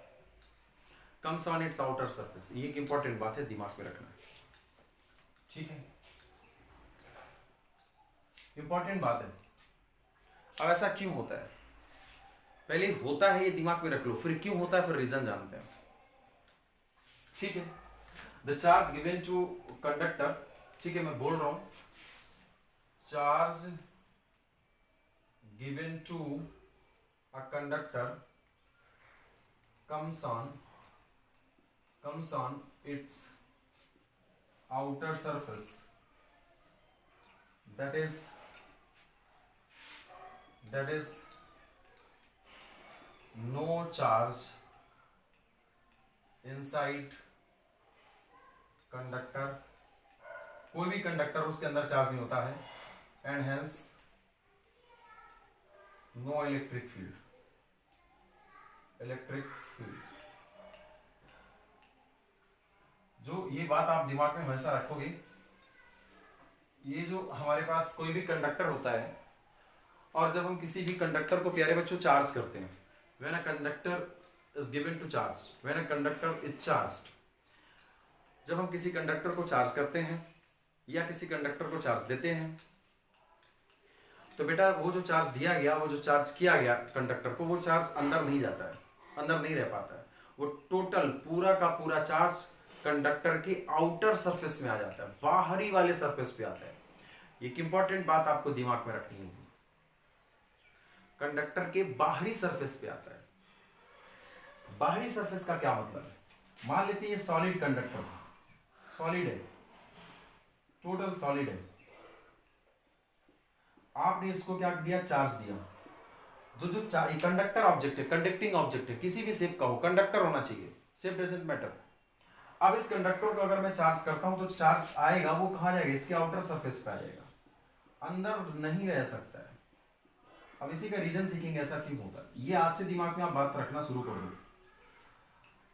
A: comes on its outer surface, ये एक इंपॉर्टेंट बात है, दिमाग में रखना है, ठीक है, इंपॉर्टेंट बात है। अब ऐसा क्यों होता है, पहले होता है ये दिमाग में रख लो, फिर क्यों होता है फिर रीजन जानते हैं, ठीक है। The charge given to conductor, ठीक है, मैं बोल रहा हूं, charge given to a conductor comes on its outer surface, that is no charge inside conductor, कोई भी कंडक्टर उसके अंदर चार्ज नहीं होता है, and hence no electric field, जो ये बात आप दिमाग में हमेशा रखोगे, ये जो हमारे पास कोई भी कंडक्टर होता है, और जब हम किसी भी कंडक्टर को, प्यारे बच्चों, चार्ज करते हैं, when a conductor is given to charge, when a conductor is charged, जब हम किसी कंडक्टर को चार्ज करते हैं या किसी कंडक्टर को चार्ज देते हैं, तो बेटा वो जो चार्ज दिया गया, वो जो चार्ज किया गया कंडक्टर को, वो चार्ज अंदर नहीं जाता है, अंदर नहीं रह पाता है, वो टोटल पूरा का पूरा चार्ज कंडक्टर के आउटर सरफेस में आ जाता है, बाहरी वाले सरफेस पे आता है। एक इंपॉर्टेंट बात आपको दिमाग में रखनी होगी, कंडक्टर के बाहरी सरफेस पे आता है। बाहरी सरफेस का क्या मतलब है, मान लेते हैं ये सॉलिड कंडक्टर, सॉलिड है, टोटल सॉलिड है, आपने इसको क्या दिया, चार्ज दिया, तो जो कंडक्टर ऑब्जेक्ट है, कंडक्टिंग ऑब्जेक्ट है, किसी भी शेप का हो, कंडक्टर होना चाहिए, शेप डजंट मैटर। अब इस कंडक्टर को अगर मैं चार्ज करता हूं तो चार्ज आएगा, वो कहां जाएगा, इसके आउटर सरफेस पे आ जाएगा, अंदर नहीं रह सकता है। अब इसी का रीजन सीखेंगे ऐसा क्यों होता है, ये आज से दिमाग में आप बात रखना शुरू करोगे।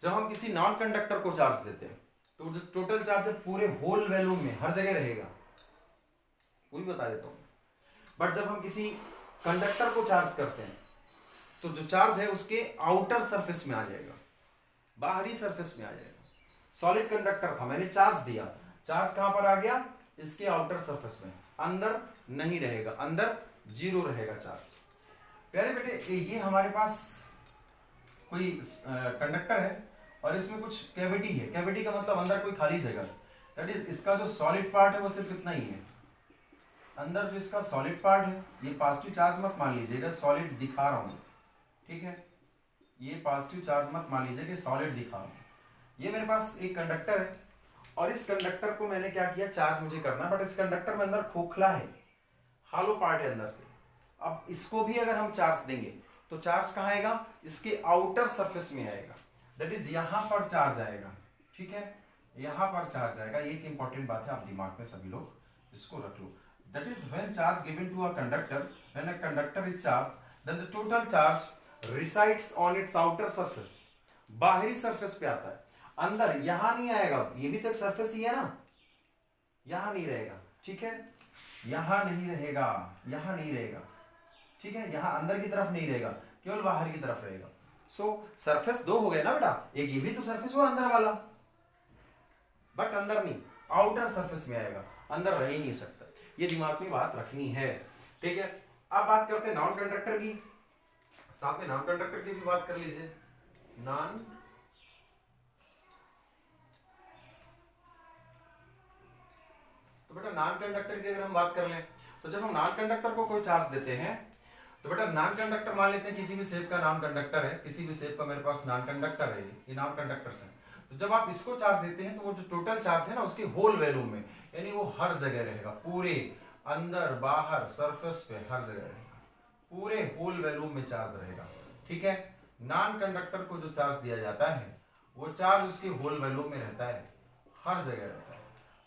A: जब हम किसी नॉन कंडक्टर को चार्ज देते हैं तो जो टोटल चार्ज है पूरे होल वैल्यूम में हर जगह रहेगा, वो भी बता देता हूं। बट जब हम किसी कंडक्टर को चार्ज करते हैं तो जो चार्ज है उसके आउटर सरफेस में आ जाएगा, बाहरी सरफेस में आ जाएगा। सॉलिड कंडक्टर था, मैंने चार्ज दिया, चार्ज कहां पर आ गया, इसके आउटर सरफेस में, अंदर नहीं रहेगा, अंदर जीरो रहेगा चार्ज। प्यारे बेटे, ये हमारे पास कोई कंडक्टर है और इसमें कुछ कैविटी है, कैविटी का मतलब अंदर कोई खाली जगह, दैट इज इसका जो सॉलिड पार्ट है वो सिर्फ इतना ही है, अंदर जो इसका सॉलिड पार्ट है, ये पॉजिटिव चार्ज मत मान लीजिएगा, सॉलिड दिखा रहा हूं, ठीक है, ये पॉजिटिव चार्ज मत मान लीजिए कि सॉलिड दिखा रहा हूं। ये मेरे पास एक कंडक्टर है और इस कंडक्टर को मैंने क्या किया, चार्ज मुझे करना, बट इस कंडक्टर में अंदर खोखला है, हालो पार्ट है अंदर से। अब इसको भी अगर हम चार्ज देंगे तो चार्ज कहाँ आएगा, इसके आउटर सरफेस में आएगा, दैट इज यहां पर चार्ज आएगा, ठीक है, यहां पर चार्ज आएगा। ये एक इंपॉर्टेंट बात है, आप दिमाग में सभी लोग इसको रख लो। That is when charge given to a conductor, when a conductor is charged, then the total charge resides on its outer surface. बाहरी सरफेस पे आता है, अंदर यहां नहीं आएगा, ये भी तो एक सरफेस ही है ना, यहां नहीं रहेगा, ठीक है, यहां नहीं रहेगा, यहां नहीं रहेगा, ठीक है, यहां अंदर की तरफ नहीं रहेगा, केवल बाहर की तरफ रहेगा। सो सरफेस दो हो गए ना बेटा, एक ये भी तो सरफेस हुआ अंदर वाला, बट अंदर नहीं, आउटर सरफेस में आएगा, अंदर रह ही नहीं सकता। ये दिमाग में बात रखनी है, ठीक है। अब बात करते हैं नॉन कंडक्टर की, साथ में नॉन कंडक्टर की भी बात कर लीजिए। नॉन तो बेटा नॉन कंडक्टर की अगर हम बात कर लें तो जब हम नॉन कंडक्टर को कोई चार्ज देते हैं तो बेटा नॉन कंडक्टर मान लेते हैं, किसी भी शेप का नॉन कंडक्टर है, किसी भी शेप का मेरे पास नॉन कंडक्टर है, ये नॉन कंडक्टर्स है। तो जब आप इसको चार्ज देते हैं तो वो जो टोटल चार्ज है ना उसके होल वैल्यू में, यानी वो हर जगह रहेगा, पूरे अंदर बाहर सरफेस पे हर जगह रहेगा, पूरे होल वैल्यू में चार्ज रहेगा, ठीक है। नॉन कंडक्टर को जो चार्ज दिया जाता है वो चार्ज उसके होल वैल्यू में रहता है, हर जगह रहता है।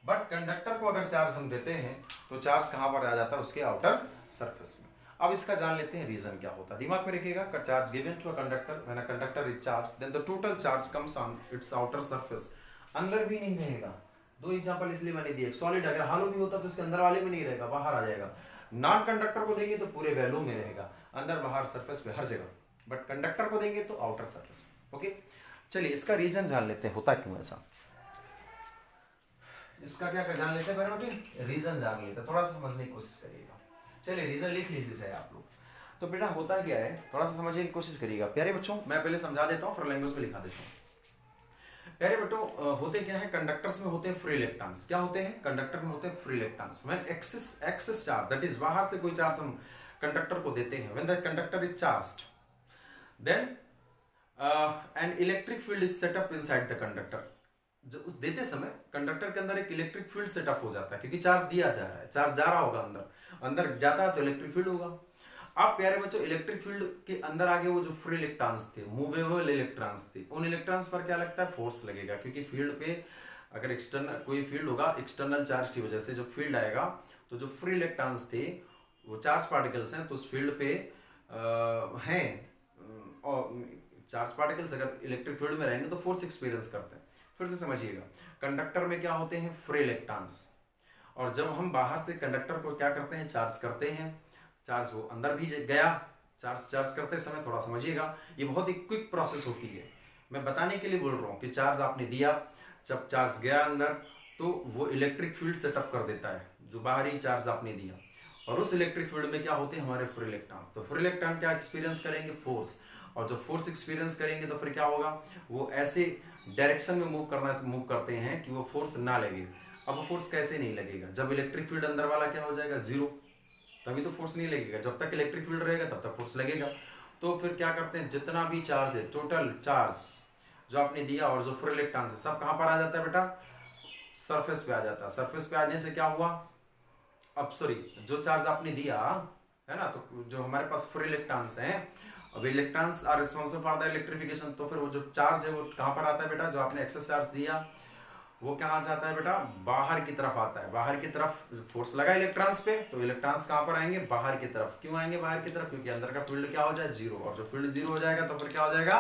A: बट कंडक्टर को अगर चार्ज हम देते हैं तो चार्ज कहां पर आ जाता है, उसके आउटर सरफेस में। अब इसका जान लेते हैं रीजन क्या होता है, दिमाग में रखिएगा। Charge given to a conductor, when a conductor is charge then the total charge comes on its outer surface, अंदर भी नहीं रहेगा। दो एग्जांपल इसलिए मैंने दिए, सॉलिड अगर हालो भी होता तो इसके अंदर वाले में नहीं रहेगा, बाहर आ जाएगा। नॉन कंडक्टर को देंगे तो पूरे वैल्यू में रहेगा, अंदर बाहर सरफेस पे हर जगह, बट कंडक्टर को देंगे तो आउटर सरफेस। ओके, चलिए इसका रीजन जान लेते हैं, होता क्यों ऐसा, इसका क्या जान लेते हैं पहले बेटे, रीजन जान लेते हैं, थोड़ा सा समझने की कोशिश करिएगा। चलिए रीजन लिख लीजिए आप लोग। तो बेटा होता क्या है, थोड़ा सा समझने की कोशिश करिएगा प्यारे बच्चों। मैं पहले समझा देता हूँ, फिर लैंग्वेज में लिखा देता हूँ। प्यारे बच्चों होते क्या है, कंडक्टर्स में होते हैं फ्री इलेक्ट्रॉन्स। क्या होते हैं, कंडक्टर में होते हैं free electrons. When excess charge, that is बाहर से कोई चार्ज हम कंडक्टर को देते हैं, when the conductor is charged, then an electric field is set up inside the conductor. जब उस देते समय कंडक्टर के अंदर एक इलेक्ट्रिक फील्ड सेटअप हो जाता है, क्योंकि चार्ज दिया जा रहा है, चार्ज जा रहा होगा अंदर, अंदर जाता है तो इलेक्ट्रिक फील्ड होगा। आप प्यारे बच्चों इलेक्ट्रिक फील्ड के अंदर आगे वो जो फ्री इलेक्ट्रॉन्स थे, मूवेबल इलेक्ट्रॉन्स थे, उन इलेक्ट्रॉन्स पर क्या लगता है, फोर्स लगेगा। क्योंकि फील्ड पे अगर एक्सटर्नल कोई फील्ड होगा, एक्सटर्नल चार्ज की वजह से जो फील्ड आएगा, तो जो फ्री इलेक्ट्रॉन्स थे वो चार्ज पार्टिकल्स हैं, तो उस फील्ड पे हैं, और चार्ज पार्टिकल्स अगर इलेक्ट्रिक फील्ड में रहेंगे तो फोर्स एक्सपीरियंस करते हैं। फिर से समझिएगा, कंडक्टर में क्या होते हैं, फ्री इलेक्ट्रॉन्स, और जब हम बाहर से कंडक्टर को क्या करते हैं, चार्ज करते हैं, चार्ज वो अंदर भी गया, चार्ज करते समय थोड़ा समझिएगा, ये बहुत ही क्विक प्रोसेस होती है, मैं बताने के लिए बोल रहा हूँ कि चार्ज आपने दिया, जब चार्ज गया अंदर तो वो इलेक्ट्रिक फील्ड सेटअप कर देता है, जो बाहरी चार्ज आपने दिया, और उस इलेक्ट्रिक फील्ड में क्या होते हैं, हमारे फ्री इलेक्ट्रॉन्स। तो फ्री इलेक्ट्रॉन क्या एक्सपीरियंस करेंगे, फोर्स, और जब फोर्स एक्सपीरियंस करेंगे तो फिर क्या होगा, वो ऐसे डायरेक्शन में मूव करते हैं कि वो फोर्स ना लगे। अब वो फोर्स कैसे नहीं लगेगा, जब इलेक्ट्रिक फील्ड अंदर वाला क्या हो जाएगा, जीरो, तभी तो फोर्स नहीं लगेगा। जब तक इलेक्ट्रिक फील्ड रहेगा तब तक फोर्स लगेगा। तो फिर क्या करते हैं, जितना भी चार्ज है, टोटल चार्ज जो आपने दिया और जो फ्री इलेक्ट्रॉन्स है, सब कहाँ पर आ जाता है बेटा, सरफेस पे आ जाता है। सरफेस पे आने से क्या हुआ, अब सॉरी, जो चार्ज आपने दिया है ना, तो जो हमारे पास फ्री इलेक्ट्रॉन्स हैं, अब electrons are responsible for the electrification, तो फिर वो जो चार्ज है वो कहाँ पर आता है बेटा, जो आपने एक्सेस चार्ज दिया वो कहाँ जाता है बेटा, बाहर की तरफ आता है। बाहर की तरफ फोर्स लगा इलेक्ट्रॉन्स पे, तो इलेक्ट्रॉन्स कहाँ पर आएंगे, बाहर की तरफ। क्यों आएंगे बाहर की तरफ, क्योंकि अंदर का फील्ड क्या हो जाए, जीरो, और जो फील्ड जीरो हो जाएगा तो फिर क्या हो जाएगा,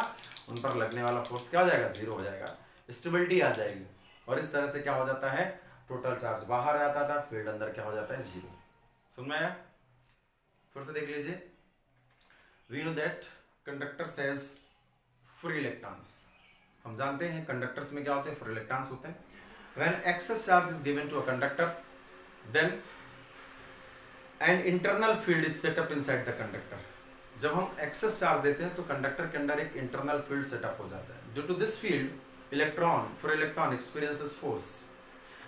A: उन पर लगने वाला फोर्स क्या हो जाएगा, जीरो हो जाएगा, स्टेबिलिटी आ जाएगी, और इस तरह से क्या हो जाता है, टोटल चार्ज बाहर आता था, फील्ड अंदर क्या हो जाता है, जीरो। सुन में आया, फिर से देख लीजिए। We know that conductors has free electrons, हम जानते हैं कंडक्टर्स में क्या होते हैं, फ्री इलेक्ट्रॉन्स होते हैं। When excess charge is given to a conductor, then an internal field is set up inside the conductor. जब हम excess charge देते हैं तो कंडक्टर के अंदर एक internal field setup हो जाता है. Due to this field, free electron experiences force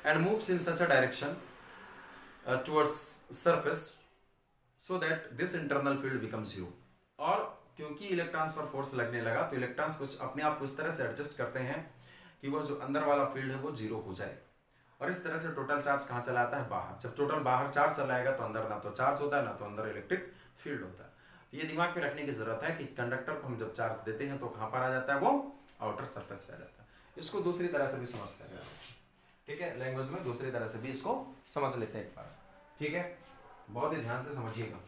A: and moves in such a direction towards surface so that this internal field becomes zero. और क्योंकि इलेक्ट्रॉन्स पर फोर्स लगने लगा तो इलेक्ट्रॉन्स कुछ अपने आप को इस तरह से एडजस्ट करते हैं कि वो जो अंदर वाला फील्ड है वो जीरो हो जाए, और इस तरह से टोटल चार्ज कहाँ चला आता है, बाहर। जब टोटल बाहर चार्ज चलाएगा तो अंदर ना तो चार्ज होता है ना तो अंदर इलेक्ट्रिक फील्ड होता है। तो ये दिमाग में रखने की जरूरत है कि कंडक्टर को हम जब चार्ज देते हैं तो कहाँ पर आ जाता है, वो आउटर सरफेस पे आ जाता है। इसको दूसरी तरह से भी समझते हैं, ठीक है, लैंग्वेज में दूसरी तरह से भी इसको समझ लेते हैं एक बार, ठीक है, बहुत ही ध्यान से समझिएगा।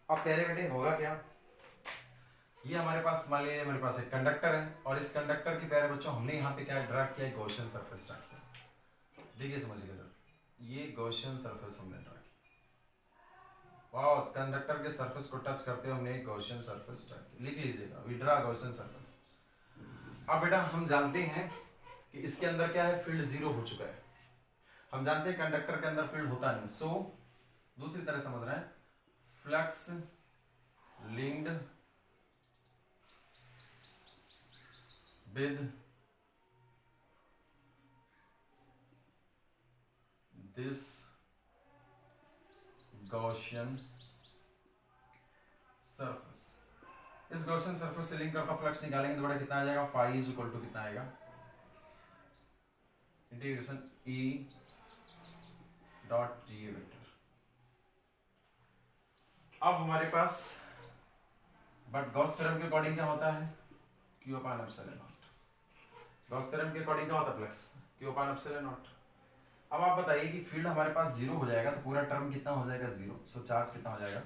A: अब प्यारे बेटे होगा क्या, ये हमारे पास मान लीजिए हमारे पास एक कंडक्टर है, और इस कंडक्टर के प्यारे बच्चों हमने यहाँ पे क्या ड्रा किया, गॉसियन सरफेस ड्रा किया। देखिए समझिएगा, ये गॉसियन सरफेस हमने ड्रा किया। वाह, कंडक्टर के सरफेस को टच करते हुए हमने एक गॉसियन सरफेस ड्रा किया। लिख लीजिएगा, वी ड्रा गॉसियन सरफेस। अब बेटा हम जानते हैं कि इसके अंदर क्या है, फील्ड जीरो हो चुका है। हम जानते हैं कंडक्टर के अंदर फील्ड होता नहीं, सो दूसरी तरह समझ रहे हैं, flux linked with this Gaussian surface. इस गॉसियन सरफेस से लिंक करता फ्लक्स निकालेंगे तो बड़ा कितना आ जाएगा, फाई इज इक्वल टू कितना आएगा, integration E dot G vector. अब हमारे पास बट गॉस थ्योरम के अकॉर्डिंग क्या होता है, Q upon epsilon not. Gauss theorem के अकॉर्डिंग क्या होता है, flux Q upon epsilon not. अब आप बताइए कि फील्ड हमारे पास जीरो हो जाएगा तो पूरा टर्म कितना हो जाएगा, जीरो। सो चार्ज कितना हो जाएगा,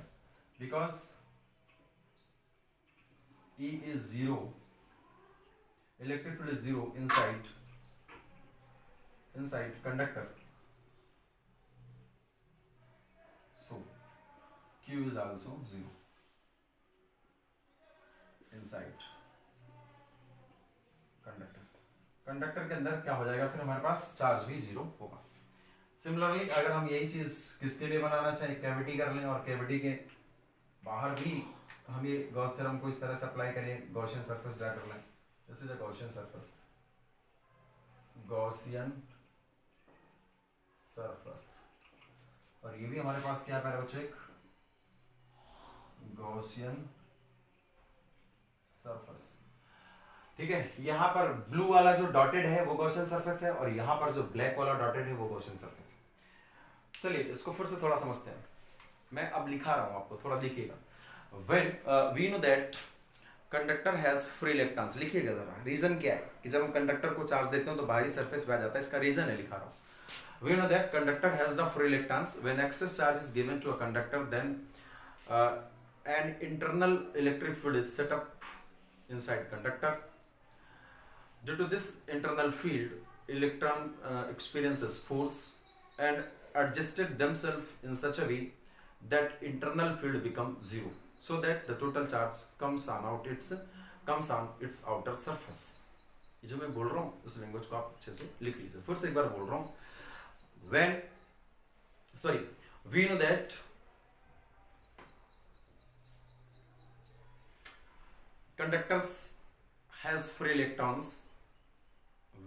A: because E is 0, electric field is 0 inside conductor, so Q is also 0 inside conductor के अंदर क्या हो जाएगा, फिर हमारे पास चार्ज भी 0 होगा। सिमिलरली अगर हम यही चीज किसके लिए बनाना चाहें, कैविटी कर लें और कैविटी के बाहर भी हम ये गॉस थ्योरम को इस तरह से अप्लाई करें, गॉसियन सरफेस ड्रा कर लें। This is a Gaussian surface, Gaussian surface, और ये भी हमारे पास क्या है बच्चों, एक गॉसियन सरफेस। ठीक है, यहाँ पर ब्लू वाला जो डॉटेड है वो गॉसियन सरफेस है और यहाँ पर जो ब्लैक वाला डॉटेड है वो गॉसियन सरफेस है। चलिए इसको फिर से थोड़ा समझते हैं। मैं अब लिखा रहा हूं, आपको थोड़ा लिखिएगा। When we know that conductor has free electrons, लिखिएगा जरा। रीजन क्या है कि जब हम कंडक्टर को चार्ज देते हैं तो बाहरी सरफेस पे आ जाता है, इसका रीजन है लिखा रहा हूं। We know that conductor has the free electrons when excess charge is given to a conductor then an internal electric field is set up inside conductor. Due to this internal field, electron experiences force and adjusted themselves in such a way that internal field becomes 0, so that the total charge comes on its outer surface. ये जो मैं बोल रहा हूँ इस language को आप अच्छे से लिख लीजिए। फिर से एक बार बोल रहा हूँ। We know that conductors has free electrons.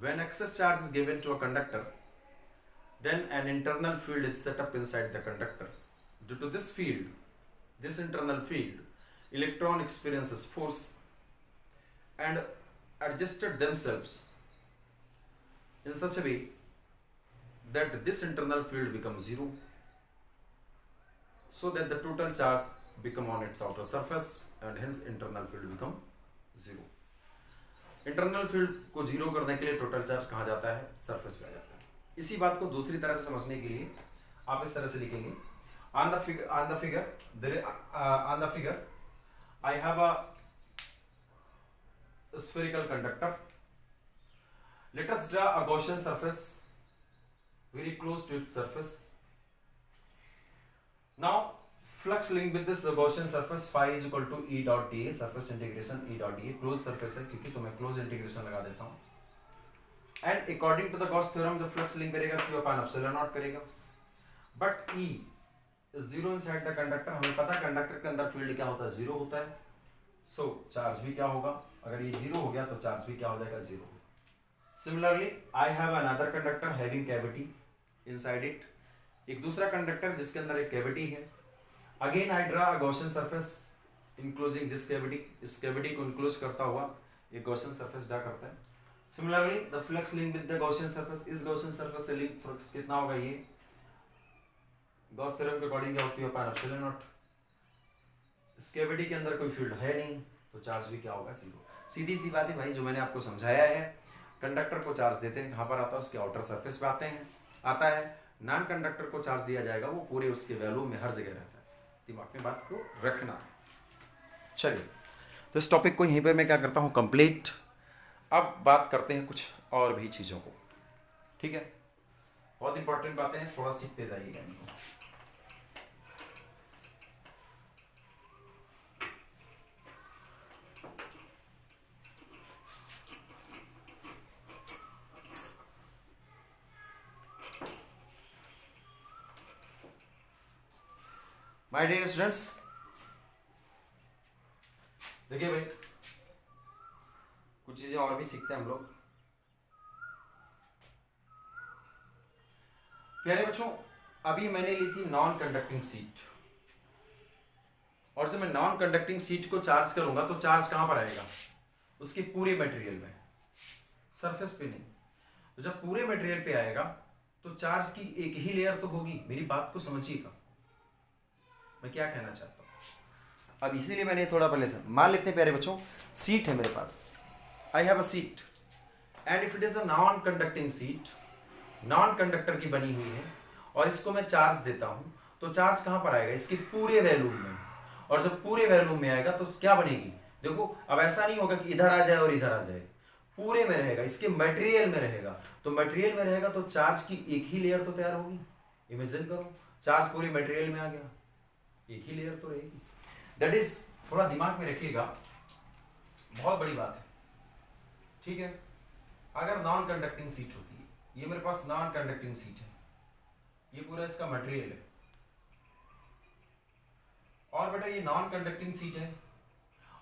A: When excess charge is given to a conductor, then an internal field is set up inside the conductor. Due to this internal field, electron experiences force and adjusted themselves in such a way that this internal field becomes 0, so that the total charge become on its outer surface and hence internal field become 0. Internal field को 0 करने के लिए total charge कहाँ जाता है, surface पे आ जाता है। इसी बात को दूसरी तरह से समझने के लिए आप इस तरह से लिखेंगे, on the figure I have a spherical conductor. Let us draw a Gaussian surface very close to its surface. Now flux link with this Gaussian surface phi is equal to E dot dA, surface integration E dot dA, close surface है क्योंकि तो मैं close integration लगा देता हूँ। And according to the Gauss theorem जो flux link करेगा Q upon epsilon naught करेगा, but E is 0 inside the conductor। हमें पता है कंडक्टर के अंदर फील्ड क्या होता है, 0 होता है। So चार्ज भी क्या होगा, अगर ये 0 हो गया तो चार्ज भी क्या हो जाएगा, 0। Similarly I have another conductor having cavity inside it, एक दूसरा कंडक्टर जिसके अंदर एक कैविटी है। Again I draw a Gaussian surface enclosing this cavity, इस कैविटी को enclose करता हुआ एक Gaussian surface ड्रा करता है। Similarly the flux link with the Gaussian surface, इस Gaussian surface से link flux कितना होगा, ये गॉस थ्योरम के अकॉर्डिंग क्या होती है, पाई एप्सिलॉन नॉट। इस कैविटी के अंदर कोई फील्ड है नहीं तो चार्ज भी क्या होगा, 0। सीधी सी बात है भाई, जो मैंने आपको समझाया है। कंडक्टर को चार्ज देते हैं, कहाँ पर आता है, उसके आउटर सरफेस पे आता है। नॉन कंडक्टर को चार्ज दिया जाएगा, वो पूरे उसके वैल्यू में हर जगह रहता है। दिमाग में बात को रखना है। चलिए तो इस टॉपिक को यहीं पे मैं क्या करता हूँ, कंप्लीट। अब बात करते हैं कुछ और भी चीज़ों को, ठीक है। बहुत इंपॉर्टेंट बातें हैं, थोड़ा सीखते जाइएगा इनको। माय डियर स्टूडेंट्स, देखिए भाई कुछ चीजें और भी सीखते हैं हम लोग। प्यारे बच्चों, अभी मैंने ली थी नॉन कंडक्टिंग सीट, और जब मैं नॉन कंडक्टिंग सीट को चार्ज करूंगा तो चार्ज कहां पर आएगा, उसके पूरे मटेरियल में, सरफेस पे नहीं। तो जब पूरे मटेरियल पे आएगा तो चार्ज की एक ही लेयर तो होगी। मेरी बात को समझिएगा, मैं क्या कहना चाहता हूँ। अब इसीलिए मैंने थोड़ा पहले से मान लेते हैं प्यारे बच्चों, सीट है मेरे पास, I have a sheet and if it is a non conducting sheet, non conductor की बनी हुई है, और इसको मैं चार्ज देता हूं तो चार्ज कहां पर आएगा, इसके पूरे वैल्यूम में। और जब पूरे वैल्यूम में आएगा तो क्या बनेगी, देखो अब ऐसा नहीं होगा कि इधर आ जाए और इधर आ जाए, पूरे में रहेगा, इसके मटेरियल में रहेगा। तो मटेरियल में रहेगा तो चार्ज की एक ही लेयर तो तैयार होगी। इमेजिन करो चार्ज पूरे मटेरियल में आ गया, एक ही लेयर तो रहेगी। दैट इज, थोड़ा दिमाग में रखिएगा, बहुत बड़ी बात है, ठीक है। अगर नॉन कंडक्टिंग सीट होती है, ये मेरे पास नॉन कंडक्टिंग सीट है, ये पूरा इसका मटेरियल है, और बेटा ये नॉन कंडक्टिंग सीट है,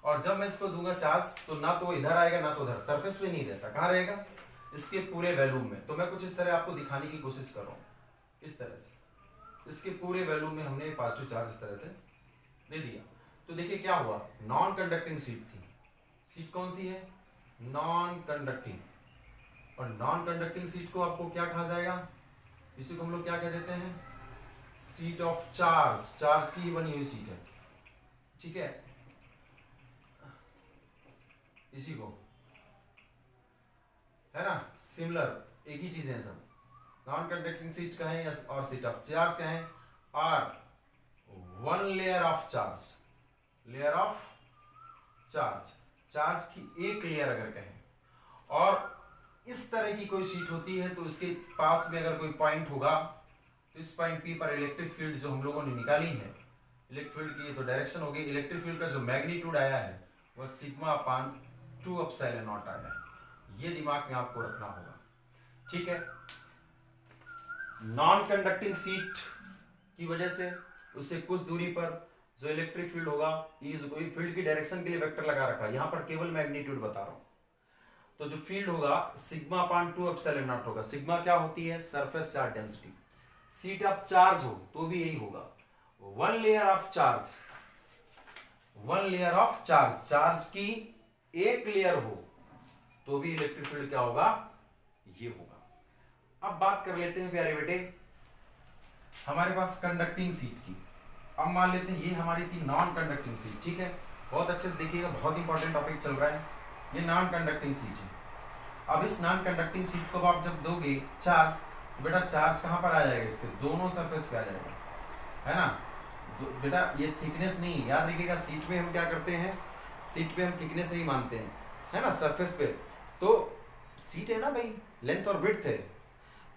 A: और जब मैं इसको दूंगा चार्ज तो ना तो इधर आएगा ना तो उधर, सरफेस पे नहीं रहता, कहां रहेगा, इसके पूरे वॉल्यूम में। तो मैं कुछ इस तरह आपको दिखाने की कोशिश कर रहा हूं, इस तरह से इसके पूरे वॉल्यूम में हमने पॉजिटिव चार्ज इस तरह से दे दिया। तो देखिए क्या हुआ, नॉन कंडक्टिंग सीट थी, सीट कौन सी है, नॉन कंडक्टिंग, और नॉन कंडक्टिंग सीट को आपको क्या कहा जाएगा, इसी को हम लोग क्या कह देते हैं, सीट ऑफ चार्ज, चार्ज की बनी हुई सीट है, ठीक है, इसी को, है ना, सिमिलर एक ही चीज है सब। नॉन कंडक्टिंग सीट का है और सीट ऑफ चार्ज का है, और one layer of charge, layer of charge, charge की एक लेयर अगर कहें, और इस तरह की कोई सीट होती है तो इसके पास में अगर कोई पॉइंट होगा तो इस पॉइंट पी पर इलेक्ट्रिक फील्ड जो हम लोगों ने निकाली है, इलेक्ट्रिक फील्ड की तो डायरेक्शन हो गई, इलेक्ट्रिक फील्ड का जो मैग्नीट्यूड आया है वह सिग्मा अपान 2 एप्सिलॉन नॉट आया है। ये दिमाग में आपको रखना होगा, ठीक है। नॉन कंडक्टिंग सीट की वजह से उससे कुछ दूरी पर जो इलेक्ट्रिक फील्ड होगा, इस फील्ड की डायरेक्शन के लिए वेक्टर लगा रखा है, यहां पर केवल मैग्नीट्यूड बता रहा हूं। तो जो फील्ड होगा सिग्मा अपान 2 एप्सिलॉन नॉट होगा। सिग्मा क्या होती है, surface charge density. Seat of charge हो तो भी यही होगा, one layer of charge, one layer of charge, charge की एक लेयर हो तो भी इलेक्ट्रिक फील्ड क्या होगा, ये होगा। अब बात कर लेते हैं प्यारे बेटे हमारे पास कंडक्टिंग सीट की। अब मान लेते हैं ये हमारी थी नॉन कंडक्टिंग सीट, ठीक है, बहुत अच्छे से देखिएगा, बहुत इंपॉर्टेंट टॉपिक चल रहा है। ये नॉन कंडक्टिंग सीट है। अब इस नॉन कंडक्टिंग सीट को आप जब दोगे चार्ज, तो बेटा चार्ज कहां पर आ जाएगा, इसके दोनों सरफेस पे आ जाएगा, है ना। बेटा ये थिकनेस नहीं, याद रखिएगा सीट पे हम क्या करते हैं, सीट पे हम थिकनेस नहीं मानते हैं, है ना, सरफेस पे। तो सीट है ना भाई, लेंथ और विड्थ है,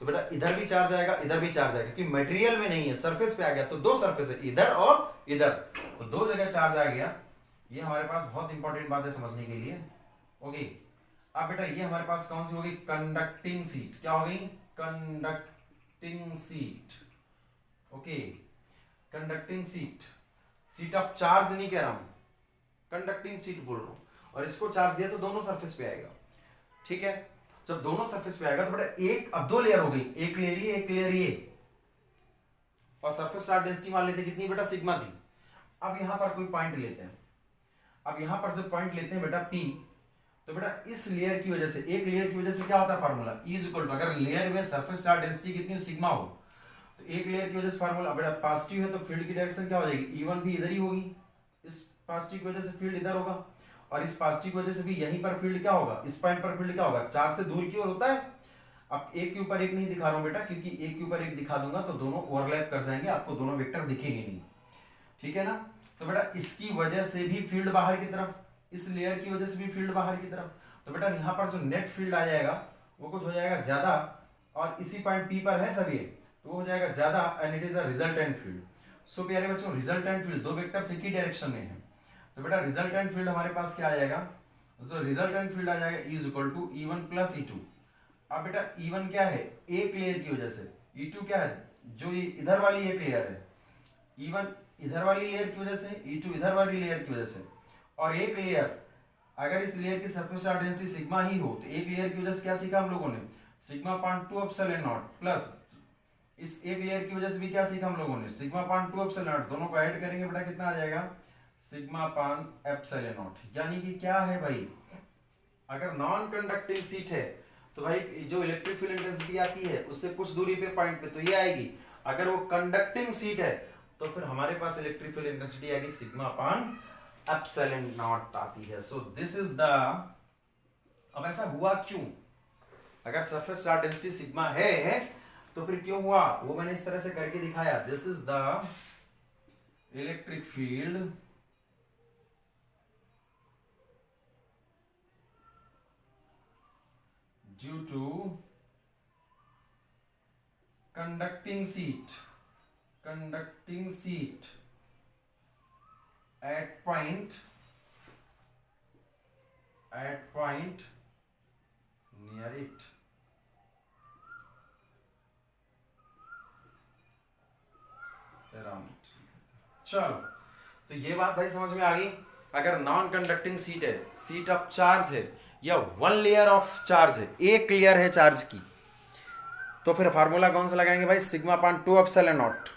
A: तो बेटा इधर भी चार्ज आएगा इधर भी चार्ज आएगा, क्योंकि मटेरियल में नहीं है, सरफेस पे आ गया, तो दो सरफेस है, इधर और इधर, तो दो जगह चार्ज आ गया। ये हमारे पास बहुत इंपॉर्टेंट बात है समझने के लिए, ओके। अब बेटा ये हमारे पास कौन सी होगी, कंडक्टिंग सीट, क्या हो गई, conducting sheet, okay, conducting seat, seat of charge नहीं कह रहा हूं, कंडक्टिंग सीट बोल रहा हूं, और इसको चार्ज दिया तो दोनों सरफेस पे आएगा, ठीक है। जब दोनों सरफेस पे आएगा तो बेटा एक, अब दो लेयर हो गई, एक लेयर ये एक लेयर ये, और सरफेस चार्ज डेंसिटी मान लेते कितनी बेटा, सिग्मा थी। अब यहां पर कोई पॉइंट लेते हैं, अब यहां पर जब पॉइंट लेते हैं बेटा पी, तो बेटा इस लेयर की वजह से, एक लेयर की वजह से क्या होता है formula, E is equal to, अगर लेयर में सरफेस चार्ज डेंसिटी कितनी हो, सिग्मा हो, तो एक लेयर की वजह से फार्मूला बेटा पॉजिटिव है तो फील्ड की डायरेक्शन क्या हो जाएगी, E1 भी इधर ही होगी, इस पॉजिटिव की वजह से फील्ड इधर होगा, और इस पॉजिटिव की वजह से भी यहीं पर फील्ड क्या होगा, इस पॉइंट पर फील्ड क्या होगा, चार्ज से दूर की ओर होता है। अब एक के ऊपर एक नहीं दिखा रहा हूं बेटा, क्योंकि एक के ऊपर एक दिखा दूंगा तो दोनों ओवरलैप कर जाएंगे, आपको दोनों वेक्टर दिखेंगे नहीं, ठीक है ना। तो बेटा इसकी वजह से भी फील्ड बाहर की तरफ, इस लेयर की वजह से भी फील्ड बाहर की तरफ, तो बेटा यहाँ पर जो नेट फील्ड आ जाएगा वो कुछ हो जाएगा ज्यादा, और इसी पॉइंट पी पर है सभी, तो वो हो जाएगा ज्यादा, and it is a resultant field. So प्यारे बच्चों रिजल्टेंट फील्ड, दो वेक्टर्स एक ही डायरेक्शन में है, तो बेटा रिजल्टेंट फील्ड हमारे पास क्या आ जाएगा, जो रिजल्टेंट फील्ड आ जाएगा E is equal to E1 plus E2। अब बेटा E1 क्या है, एक लेयर की वजह से, E2 क्या है, जो इधर वाली एक लेयर है, E1 इधर वाली लेयर की वजह से, E2 इधर वाली लेयर की वजह से, और एक लेयर, अगर इस लेयर की सरफेस चार्ज डेंसिटी सिग्मा ही हो तो एक लेयर की वजह से क्या सीखा हम लोगों ने, sigma upon 2 epsilon not, plus इस एक लेयर की वजह से भी क्या सीखा हम लोगों ने, सिग्मा अपान 2 एप्सिलॉन नॉट, दोनों को ऐड करेंगे बेटा कितना आ जाएगा, सिग्मा अपान एप्सिलॉन नॉट। यानी कि क्या है भाई, अगर नॉन कंडक्टिंग सीट है तो भाई जो इलेक्ट्रिक फील्ड इंटेंसिटी आती है उससे कुछ दूरी पे पॉइंट पे तो ये आएगी, अगर वो कंडक्टिंग सीट है तो फिर हमारे पास इलेक्ट्रिक फील्ड इंटेंसिटी आएगी सिग्मा अपान एप्सिलॉन नॉट आती है। सो दिस इज द, अब ऐसा हुआ क्यों, अगर सरफेस चार्ज डेंसिटी सिग्मा है तो फिर क्यों हुआ, वो मैंने इस तरह से करके दिखाया, this is the electric field due to conducting seat at point near it. चलो, तो ये बात भाई समझ में आ गई। अगर नॉन कंडक्टिंग सीट है, सीट ऑफ चार्ज है, या वन लेयर ऑफ चार्ज है, एक लेयर है चार्ज की, तो फिर फार्मूला कौन सा लगाएंगे भाई? Sigma upon 2 epsilon naught.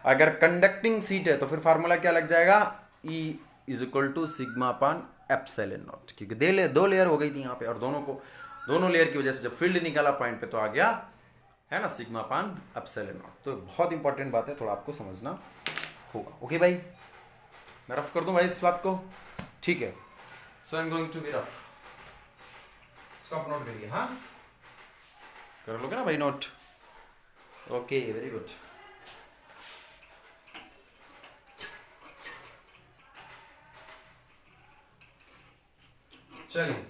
A: अगर कंडक्टिंग सीट है तो फिर फार्मूला क्या लग जाएगा? E is equal to sigma upon epsilon naught, क्योंकि दो लेयर हो गई थी यहाँ पे, और दोनों लेयर की वजह से जब फील्ड निकाला पॉइंट पे तो आ गया है ना सिग्मा अपान एप्सिलॉन नॉट। तो बहुत इंपॉर्टेंट बात है, थोड़ा आपको समझना होगा। ओके भाई, मैं रफ कर दूं भाई इस बात को, ठीक है? So I am going to be rough, इसको आप नोट करिए। हाँ, कर लोगे ना भाई नोट? Okay, very good. चलिए,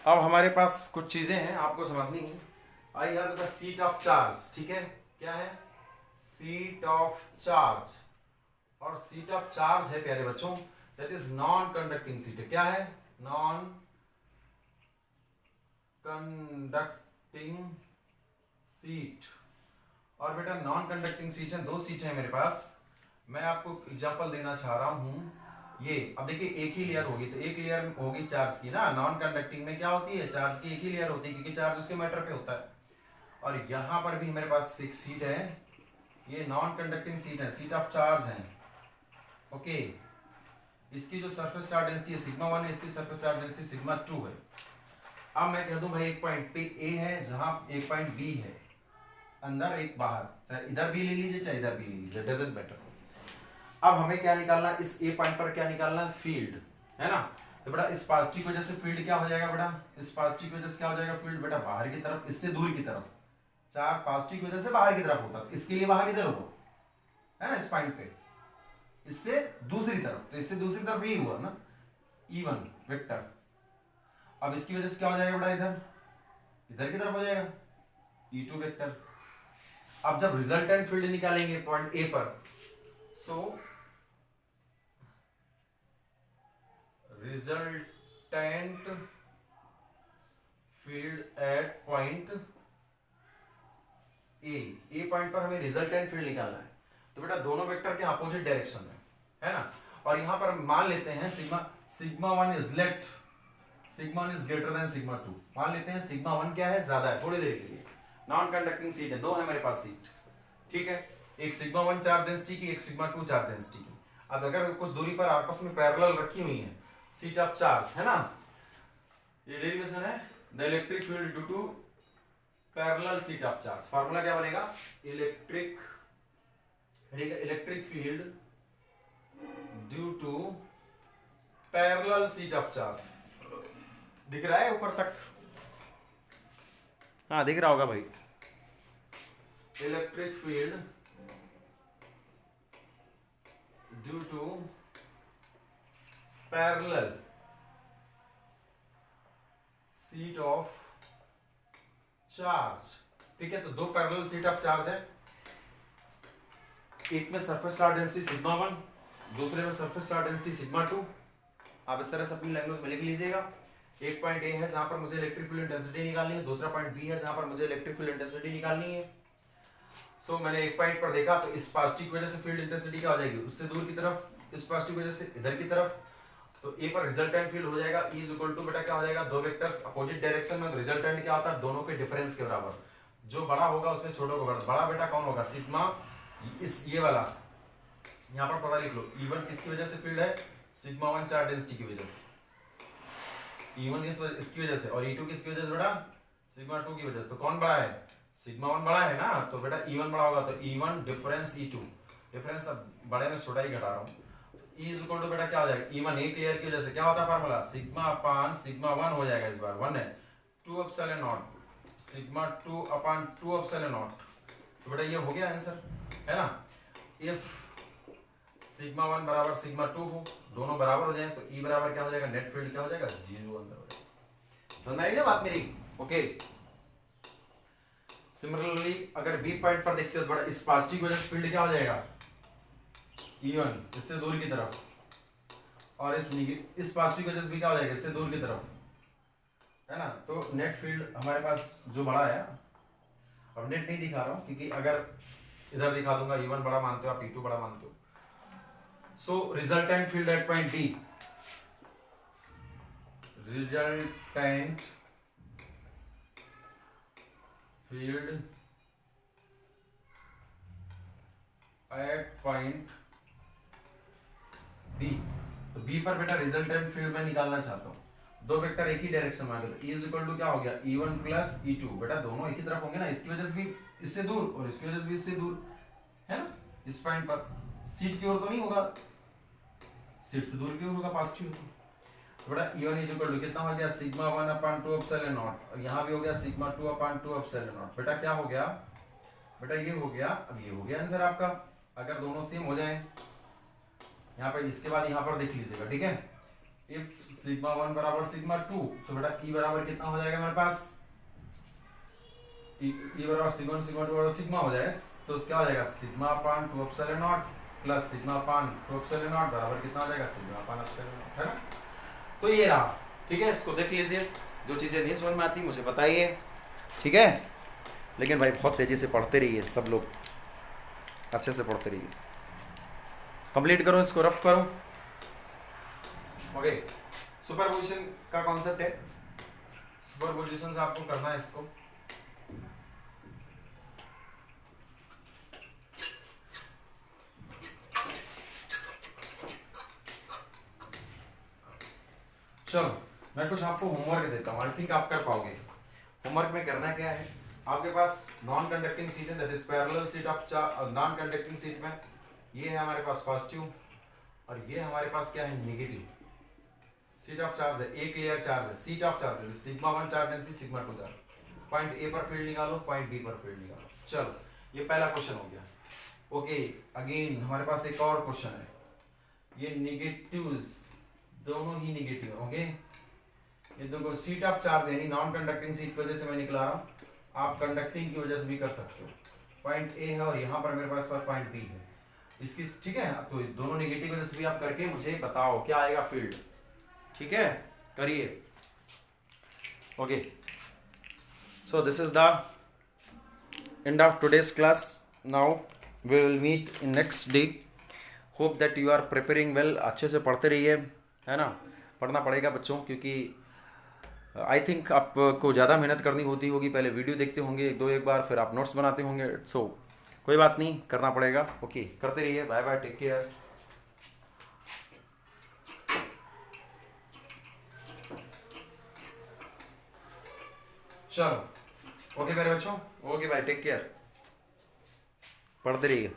A: अब हमारे पास कुछ चीजें हैं आपको समझनी है। I have the seat of charge, ठीक है? क्या है? Seat of charge. और सीट ऑफ चार्ज है प्यारे बच्चों, that is non conducting sheet है। क्या है? Non conducting seat. और बेटा नॉन कंडक्टिंग सीट है, दो सीट है मेरे पास। मैं आपको एग्जांपल देना चाह रहा हूं। ये अब देखिए, एक ही लेयर होगी तो एक लेयर होगी चार्ज की ना। नॉन कंडक्टिंग में क्या होती है? चार्ज की एक ही लेयर होती है, क्योंकि चार्ज उसके मैटर पे होता है। और यहां पर भी मेरे पास एक सीट है, ये नॉन कंडक्टिंग सीट है, सीट ऑफ चार्ज है। ओके, इसकी जो सरफेस चार्ज डेंसिटी है सिग्मा 1 है, इसकी सरफेस चार्ज डेंसिटी सिग्मा 2 है। अब मैं कह दूं भाई एक पॉइंट पे ए है, जहां एक पॉइंट बी है, अंदर एक बाहर, चाहे इधर भी ले लीजिए चाहे इधर भी ले लीजिए, डजंट मैटर। अब हमें क्या निकालना? इस ए पॉइंट पर क्या निकालना? फील्ड, है ना? तो बेटा इस पॉजिटिव की वजह से फील्ड क्या हो जाएगा बेटा? इस पॉजिटिव की वजह से क्या हो जाएगा फील्ड? बेटा बाहर की तरफ, इससे दूर की तरफ। चार पॉजिटिव की वजह से बाहर की तरफ होता है, इसके लिए बाहर इधर हुआ, है ना? इस पॉइंट पे इससे दूसरी तरफ, तो इससे दूसरी तरफ यही हुआ ना, E1 वेक्टर। अब इसकी वजह से क्या हो जाएगा बेटा? इधर की तरफ हो जाएगा E2 वेक्टर। अब जब रिजल्टेंट फील्ड निकालेंगे पॉइंट ए पर, so resultant field at point A point पर हमें रिजल्टेंट फील्ड निकालना है। तो बेटा दोनों वेक्टर के अपोजिट डायरेक्शन में, है ना? और यहां पर मान लेते हैं sigma 1 is left, sigma 1 is greater than sigma 2। मान लेते हैं सिग्मा 1 क्या है? ज्यादा है, थोड़ी देर के लिए। नॉन कंडक्टिंग सीट है, दो है मेरे पास सीट, ठीक है? एक सिग्मा 1 चार्ज डेंसिटी की, एक सिग्मा 2 चार्ज डेंसिटी की। अब अगर कुछ दूरी पर आपस में पैरेलल रखी हुई है सीट ऑफ चार्ज, है ना? ये डेरिवेशन है the electric field due to parallel sheet of charge. Formula क्या बनेगा? Electric field due to parallel sheet of charge. दिख रहा है ऊपर तक? हाँ दिख रहा होगा भाई। Electric field due to parallel sheet of charge, ठीक है? तो दो पैरेलल सीट ऑफ चार्ज है, एक में सरफेस चार्ज डेंसिटी सिग्मा 1, दूसरे में सरफेस चार्ज डेंसिटी सिग्मा 2। आप इस तरह से अपनी लैंग्वेज में लिख लीजिएगा। एक पॉइंट ए है जहां पर मुझे इलेक्ट्रिक फील्ड इंटेंसिटी निकालनी है, दूसरा पॉइंट बी है जहां पर मुझे इलेक्ट्रिक फील्ड इंटेंसिटी निकालनी है। सो मैंने एक पॉइंट पर देखा तो इस पॉजिटिव की वजह से फील्ड इंटेंसिटी क्या हो जाएगी? उससे दूर की तरफ, इस पॉजिटिव की वजह से इधर की तरफ। तो ए पर रिजल्टेंट फील्ड हो जाएगा E इक्वल टू बेटा क्या हो जाएगा? दो वेक्टर्स अपोजिट डायरेक्शन में, तो रिजल्टेंट क्या होता है? दोनों के डिफरेंस के बराबर। जो बड़ा होगा उसमें छोटे को बड़ा बेटा कौन होगा? सिग्मा, इस ये वाला यहाँ पर थोड़ा लिख लो। E1 किसकी वजह से फील्ड है? सिग्मा 1 चार्ज डेंसिटी की वजह से। E1 इसकी वजह से, और E2 किसकी वजह से बेटा? सिग्मा 2 की वजह से। तो कौन बड़ा है? सिग्मा 1 बड़ा है ना, तो बेटा E1 बड़ा होगा। तो E1 डिफरेंस E2, डिफरेंस अब बड़े में छोटा ही घटा रहा हूँ। E इज इक्वल टू बेटा क्या हो जाएगा? E1 एक लेयर की वजह से क्या होता है फार्मूला? सिग्मा अपान सिग्मा 1 हो जाएगा, इस बार 1 है, 2 epsilon naught sigma 2 upon 2 epsilon not. तो बेटा ये हो गया आंसर, है ना? इफ सिग्मा 1 बराबर सिग्मा 2 हो, दोनों बराबर हो जाए तो ई बराबर क्या हो जाएगा, नेट फील्ड क्या हो जाएगा, 0 अंदर हो जाएगा। समझ में आई ना बात मेरी? ओके। सिमिलरली अगर बी पॉइंट पर देखते हो तो बड़ा इस पॉजिटिव की वजह से फील्ड क्या हो जाएगा, E1 इससे दूर की तरफ, और इस पॉजिटिव की वजह से भी क्या हो जाएगा, इससे दूर की तरफ, है ना। तो नेट फील्ड हमारे पास जो बड़ा है, अब नेट नहीं दिखा रहा हूं क्योंकि अगर इधर दिखा दूंगा E1 बड़ा मानते हो आप, E2 बड़ा मानते हो। So resultant field at point D, resultant field at point B. तो बी पर बेटा रिजल्टेंट फील्ड में निकालना चाहता हूँ, दो वेक्टर एक ही डायरेक्शन में आ गए तो E इज इक्वल टू क्या हो गया, E1 प्लस E2। बेटा दोनों एक ही तरफ होंगे ना, इसकी वजह से भी इससे दूर और इसकी वजह से भी इससे दूर, है ना। इस पॉइंट पर सीट की ओर तो नहीं होगा, सीट से दूर की ओर होगा पॉजिटिव। तो बेटा E1 इज इक्वल टू कितना हो गया, सिग्मा 1 अपॉन 2 एप्सिलॉन नॉट, और यहाँ भी हो गया सिग्मा 2 अपॉन 2 एप्सिलॉन नॉट। बेटा क्या हो गया, बेटा ये हो गया, अब ये हो गया आंसर आपका, अगर दोनों सेम हो जाए। यहाँ पे इसके बाद यहाँ पर देख लीजिएगा, ठीक है। इफ सिग्मा 1 बराबर सिग्मा 2, तो बेटा E बराबर कितना हो जाएगा मेरे पास, E बराबर सिग्मा 1 सिग्मा 2 बराबर सिग्मा हो जाए तो क्या हो जाएगा, sigma upon 2 epsilon not plus sigma upon 2 epsilon not बराबर कितना हो जाएगा, सिग्मा अपॉन एप्सिलॉन नॉट, है ना। तो ये रहा, ठीक है। इसको देख लीजिए, जो चीजें नहीं समझ में आती मुझे बताइए, ठीक है। लेकिन भाई बहुत तेजी से पढ़ते रहिए, सब लोग अच्छे से पढ़ते रहिए, कंप्लीट करो इसको, रफ करो। ओके, सुपरपोजिशन का कॉन्सेप्ट है, सुपरपोजिशन से आपको करना है इसको। चलो मैं कुछ आपको होमवर्क देता हूँ, आई थिंक आप कर पाओगे। होमवर्क में करना क्या है, आपके पास नॉन कंडक्टिंग सीट है, that is parallel sheet of non conducting seat में ये है हमारे पास पॉजिटिव और ये हमारे पास क्या है, नेगेटिव सीट ऑफ चार्ज है, एक लेयर चार्ज है, सीट ऑफ चार्ज है, sigma 1 charge density, sigma 2 charge. Point A पर फील्ड निकालो, पॉइंट बी पर फील्ड निकालो। चलो ये पहला क्वेश्चन हो गया। ओके, अगेन हमारे पास एक और क्वेश्चन है, ये नेगेटिव्स दोनों ही नेगेटिव। ओके, ये देखो सीट ऑफ चार्ज यानी नॉन कंडक्टिंग सीट की वजह से मैं निकला रहा हूँ, आप कंडक्टिंग की वजह से भी कर सकते हो। पॉइंट ए है और यहाँ पर मेरे पास पॉइंट बी है इसकी, ठीक है। तो दोनों नेगेटिव वजह से भी आप करके मुझे बताओ क्या आएगा फील्ड, ठीक है, करिए। Okay, so this is the end of today's class, now we will meet in next day. Hope that you are preparing well, अच्छे से पढ़ते रहिए, है ना। पढ़ना पड़ेगा बच्चों, क्योंकि आई थिंक आपको ज़्यादा मेहनत करनी होती होगी, पहले वीडियो देखते होंगे एक बार, फिर आप नोट्स बनाते होंगे। सो कोई बात नहीं, करना पड़ेगा। ओके, करते रहिए, बाय बाय, टेक केयर। चलो ओके मेरे बच्चों, ओके बाय, टेक केयर, पढ़ते रहिए।